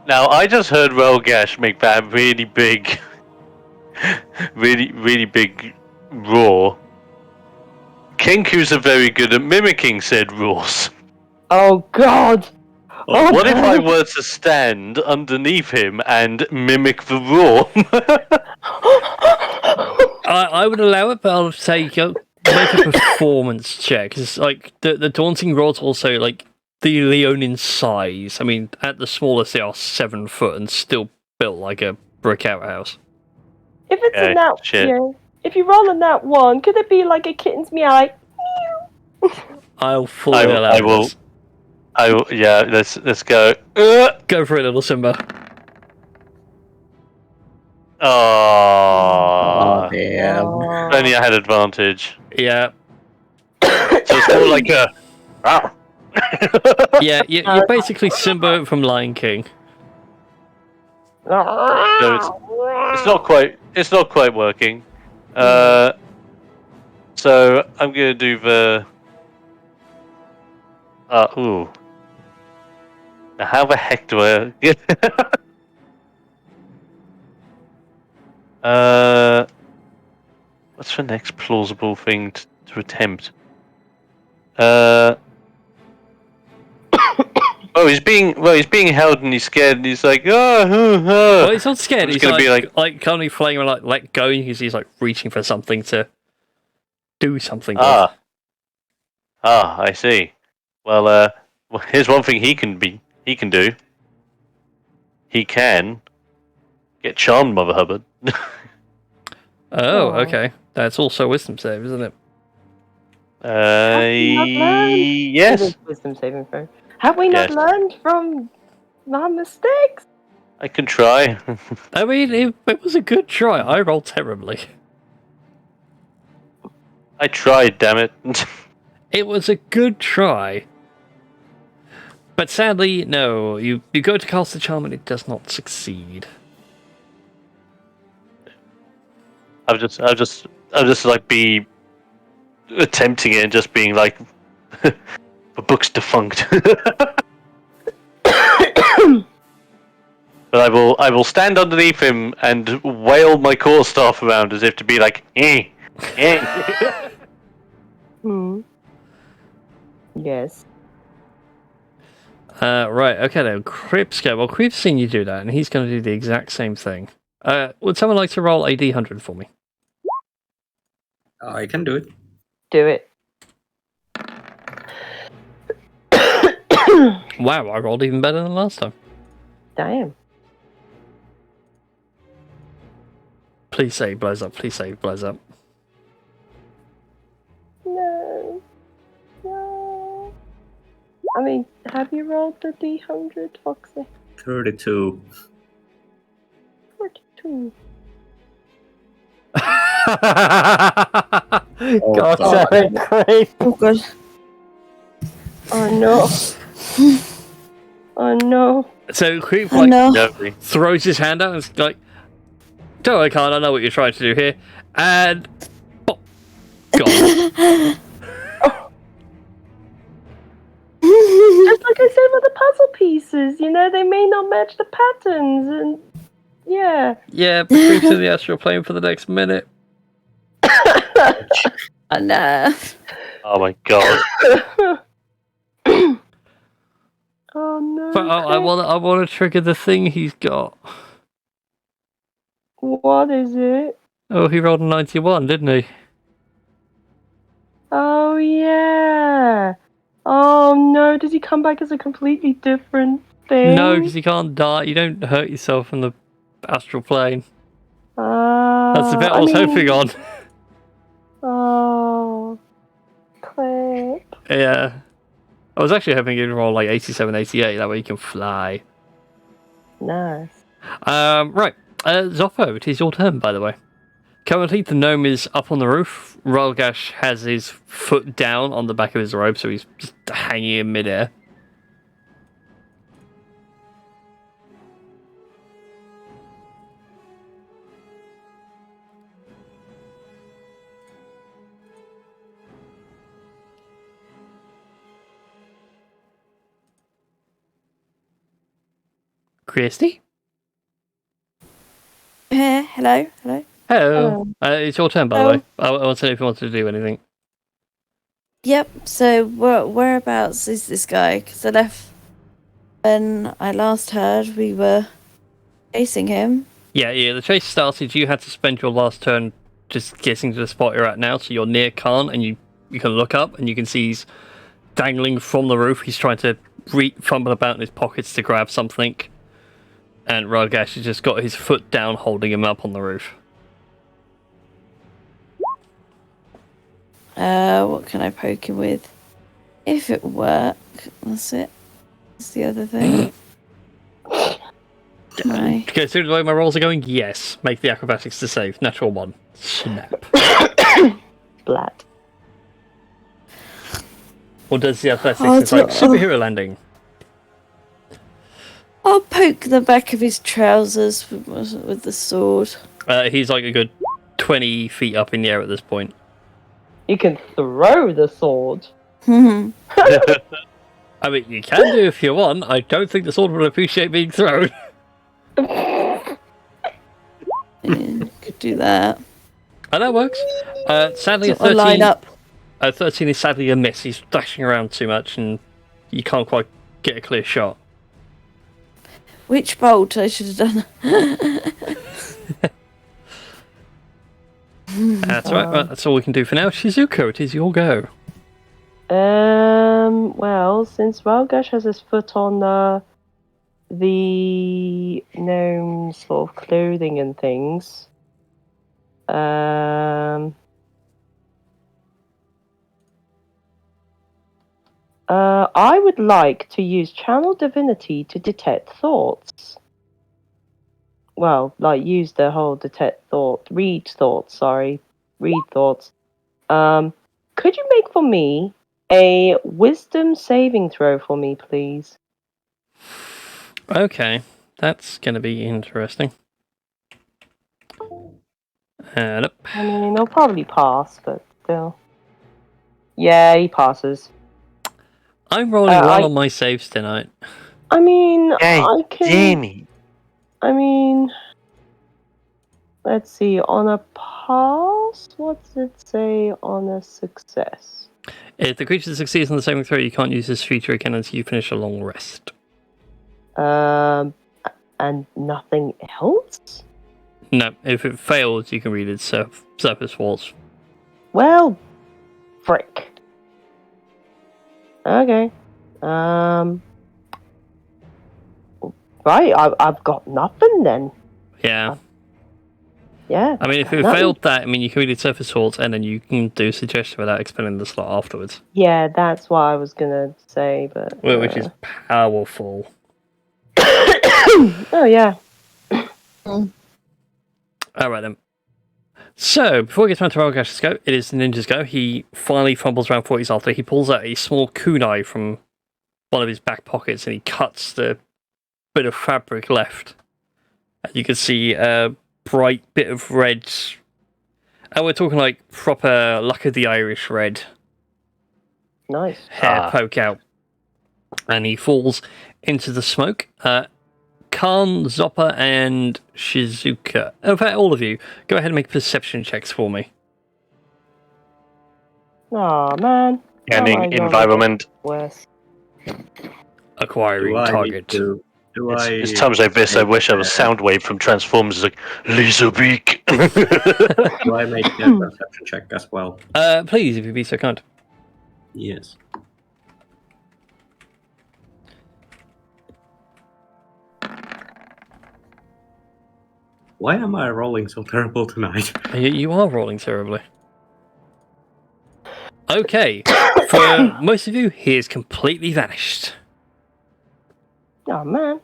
Now I just heard Railgash make that really big, really big roar. Kenkus are very good at mimicking said roars. Oh god! Oh, What if I were to stand underneath him and mimic the roar? I would allow it, but I'll say go make a performance check. It's like the daunting roar's also like the Leonin size. I mean, at the smallest they are 7 foot and still built like a brick outhouse. If it's a nat, yeah. If you roll a nat 1, could it be like a kitten's meow? Like, I'll fully allow this. I will. Yeah, let's go. Go for it, little Simba. Oh, damn. Only I had advantage. Yeah. So it's more like a. Yeah, you're basically Simba from Lion King. So it's not quite working. So I'm gonna do the. Ooh. Now how the heck do I... What's the next plausible thing to attempt? He's being held and he's scared and he's like, Well, he's not scared. I'm just He's gonna be like, currently flying and let go because he's like reaching for something to do something with. I see. Well, here's one thing he can do. He can get charmed, Mother Hubbard. Oh, Aw. okay. That's also a wisdom save, isn't it? Yes. It is wisdom saving throw. Have we not Yes. learned from our mistakes? I can try. I mean, it was a good try. I rolled terribly. I tried, damn it. It was a good try. But sadly, no. You go to cast the charm and it does not succeed. I'll just like be attempting it and just being like, the book's defunct. But I will stand underneath him and wail my core staff around as if to be like, eh. Yes. Right, okay then. Crip's go. Well, Crip's seen you do that, and he's going to do the exact same thing. Would someone like to roll a d100 for me? I can do it. Do it. Wow, I rolled even better than last time. Damn. Please say it blows up. Please say it blows up. No. No. I mean, have you rolled the D100, Foxy? 32. 42. God, God. damn it, Crip. Oh god. Oh no. Oh no. So Crip Oh no. Nobody. throws his hand out and is like, "Don't I can't. I know what you're trying to do here." And pop, gone. Just like I said with the puzzle pieces, you know, they may not match the patterns, and yeah. Yeah, but Crip's in the astral plane for the next minute. Oh no. Oh my god. Oh no. But I want to trigger the thing he's got. What is it? Oh, he rolled a 91, didn't he? Oh yeah. Oh no, does he come back as a completely different thing? No, because you can't die. You don't hurt yourself in the astral plane. Oh, That's the bit I was hoping on. Oh. Clip. Yeah. I was actually hoping you'd roll like 87, 88. That way you can fly. Nice. Right. Zoffo, it is your turn, by the way. Currently, the gnome is up on the roof. Rolgash has his foot down on the back of his robe, so he's just hanging in midair. Christy? Hello. Hello. Hello. It's your turn, by the way. I want to know if you want to do anything. Yep. So whereabouts is this guy? Because I left when I last heard we were chasing him. Yeah, the chase started. You had to spend your last turn just getting to the spot you're at now, so you're near Khan, and you can look up, and you can see he's dangling from the roof. He's trying to fumble about in his pockets to grab something. And Rolgash has just got his foot down, holding him up on the roof. What can I poke him with? If it work, that's it. That's the other thing. Right. Okay, so the way my rolls are going, yes. Make the acrobatics to save. Natural 1. Snap. Splat. Or does the athletics? Oh, It's like superhero landing. I'll poke the back of his trousers with the sword. He's like a good 20 feet up in the air at this point. You can throw the sword. Hmm. I mean, you can do if you want. I don't think the sword will appreciate being thrown. Yeah, could do that. And that works. Sadly, a Sort of line 13, up. a 13 is sadly a miss. He's dashing around too much, and you can't quite get a clear shot. Which bolt I should have done? That's right. Well, that's all we can do for now. Shizuko, it is your go. Well, since Ralgash has his foot on the gnome's sort of clothing and things, I would like to use Channel Divinity to detect thoughts. Well, like use the whole read thoughts. Could you make for me a Wisdom saving throw for me, please? Okay, that's going to be interesting. Nope. I mean, he'll probably pass, but still. Yeah, he passes. I'm rolling well on my saves tonight. I mean, Hey, I can. Jamie. I mean, let's see. On a pass, what's it say on a success? If the creature succeeds on the saving throw, you can't use this feature again until you finish a long rest. And nothing else? No, if it fails, you can read its surface walls. Well, frick. Okay. Right, I've got nothing then. Yeah. Yeah. I mean, if it failed that, I mean, you can read its surface walls, and then you can do suggestion without expending the slot afterwards. Yeah, that's what I was gonna say, but... Which is powerful. Oh, yeah. Alright then. So, before we get to Ralgash's go, it is the ninja's go. He finally fumbles around 40s after. He pulls out a small kunai from one of his back pockets and he cuts the bit of fabric left. And you can see a bright bit of red. And we're talking like proper Luck of the Irish red. Nice. Hair poke out. And he falls into the smoke. Khan, Zoppa, and Shizuka. In fact, all of you, go ahead and make perception checks for me. Aw, man. Scanning environment. Worse. Acquiring target. It's times like this I wish I was Soundwave from Transformers. It's like, Laserbeak. Do I make a perception check as well? Please, if you'd be so kind. Yes. Why am I rolling so terrible tonight? You are rolling terribly. Okay, for most of you, he is completely vanished. Oh, man.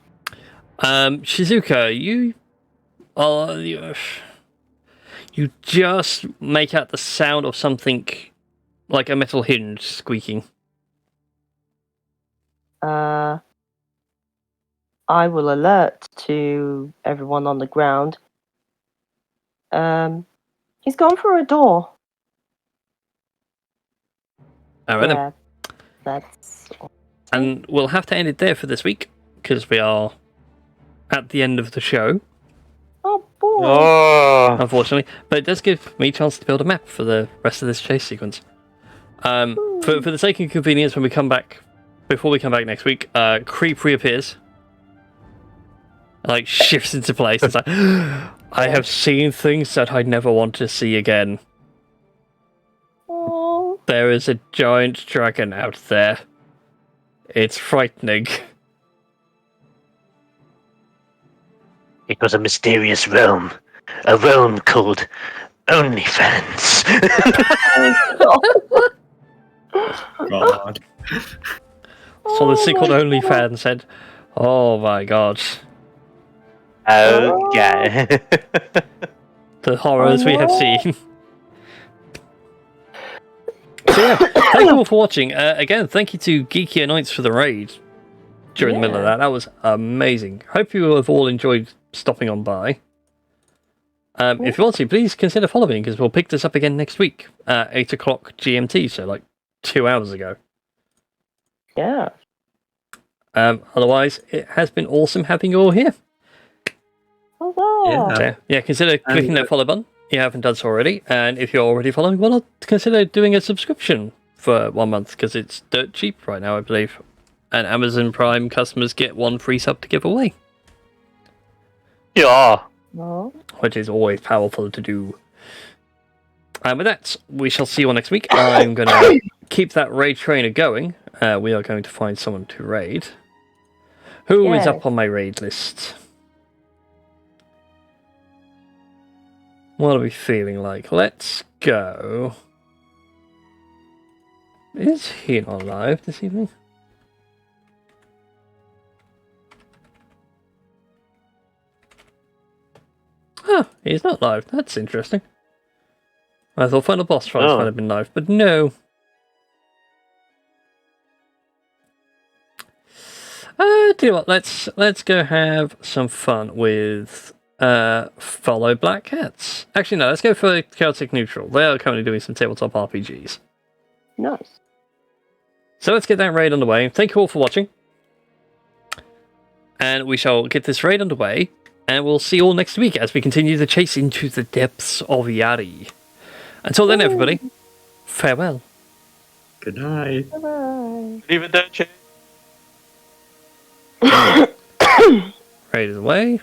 Shizuka, you just make out the sound of something like a metal hinge squeaking. I will alert to everyone on the ground. He's gone through a door. Alright then. Yeah, that's... And we'll have to end it there for this week, because we are at the end of the show. Oh, boy. Oh. Unfortunately. But it does give me a chance to build a map for the rest of this chase sequence. For the sake of convenience, when we come back, before we come back next week, Creep reappears. Like, shifts into place. It's like, I have seen things that I never want to see again. Oh. There is a giant dragon out there. It's frightening. It was a mysterious realm. A realm called OnlyFans. God. So the sequel to my OnlyFans said, oh my god. Oh, yeah. The horrors we have no. seen. So yeah, thank you all for watching. Again, thank you to Geekier Knights for the raid during the middle of that. That was amazing. Hope you have all enjoyed stopping on by. If you want to, please consider following, because we'll pick this up again next week at 8 o'clock GMT, so like 2 hours ago. Yeah. Otherwise, it has been awesome having you all here. Huzzah! So, yeah, consider clicking And- that follow button if you haven't done so already. And if you're already following, why not consider doing a subscription for 1 month, because it's dirt cheap right now, I believe. And Amazon Prime customers get 1 free sub to give away, Yeah. No. which is always powerful to do. And with that, we shall see you all next week. I'm going to keep that raid trainer going. We are going to find someone to raid. Who is Yeah. up on my raid list? What are we feeling like? Let's go. Is he not live this evening? Huh, he's not live. That's interesting. I thought Final Boss Fights Oh. might have been live, but no. Tell you what, let's go have some fun with follow Black Cats. Actually, no, let's go for Celtic Neutral. They are currently doing some tabletop RPGs. Nice. So let's get that raid underway. Thank you all for watching. And we shall get this raid underway. And we'll see you all next week as we continue the chase into the depths of Yari. Until then, everybody, farewell. Good night. Bye. Leave it there, Jay. Raid is away.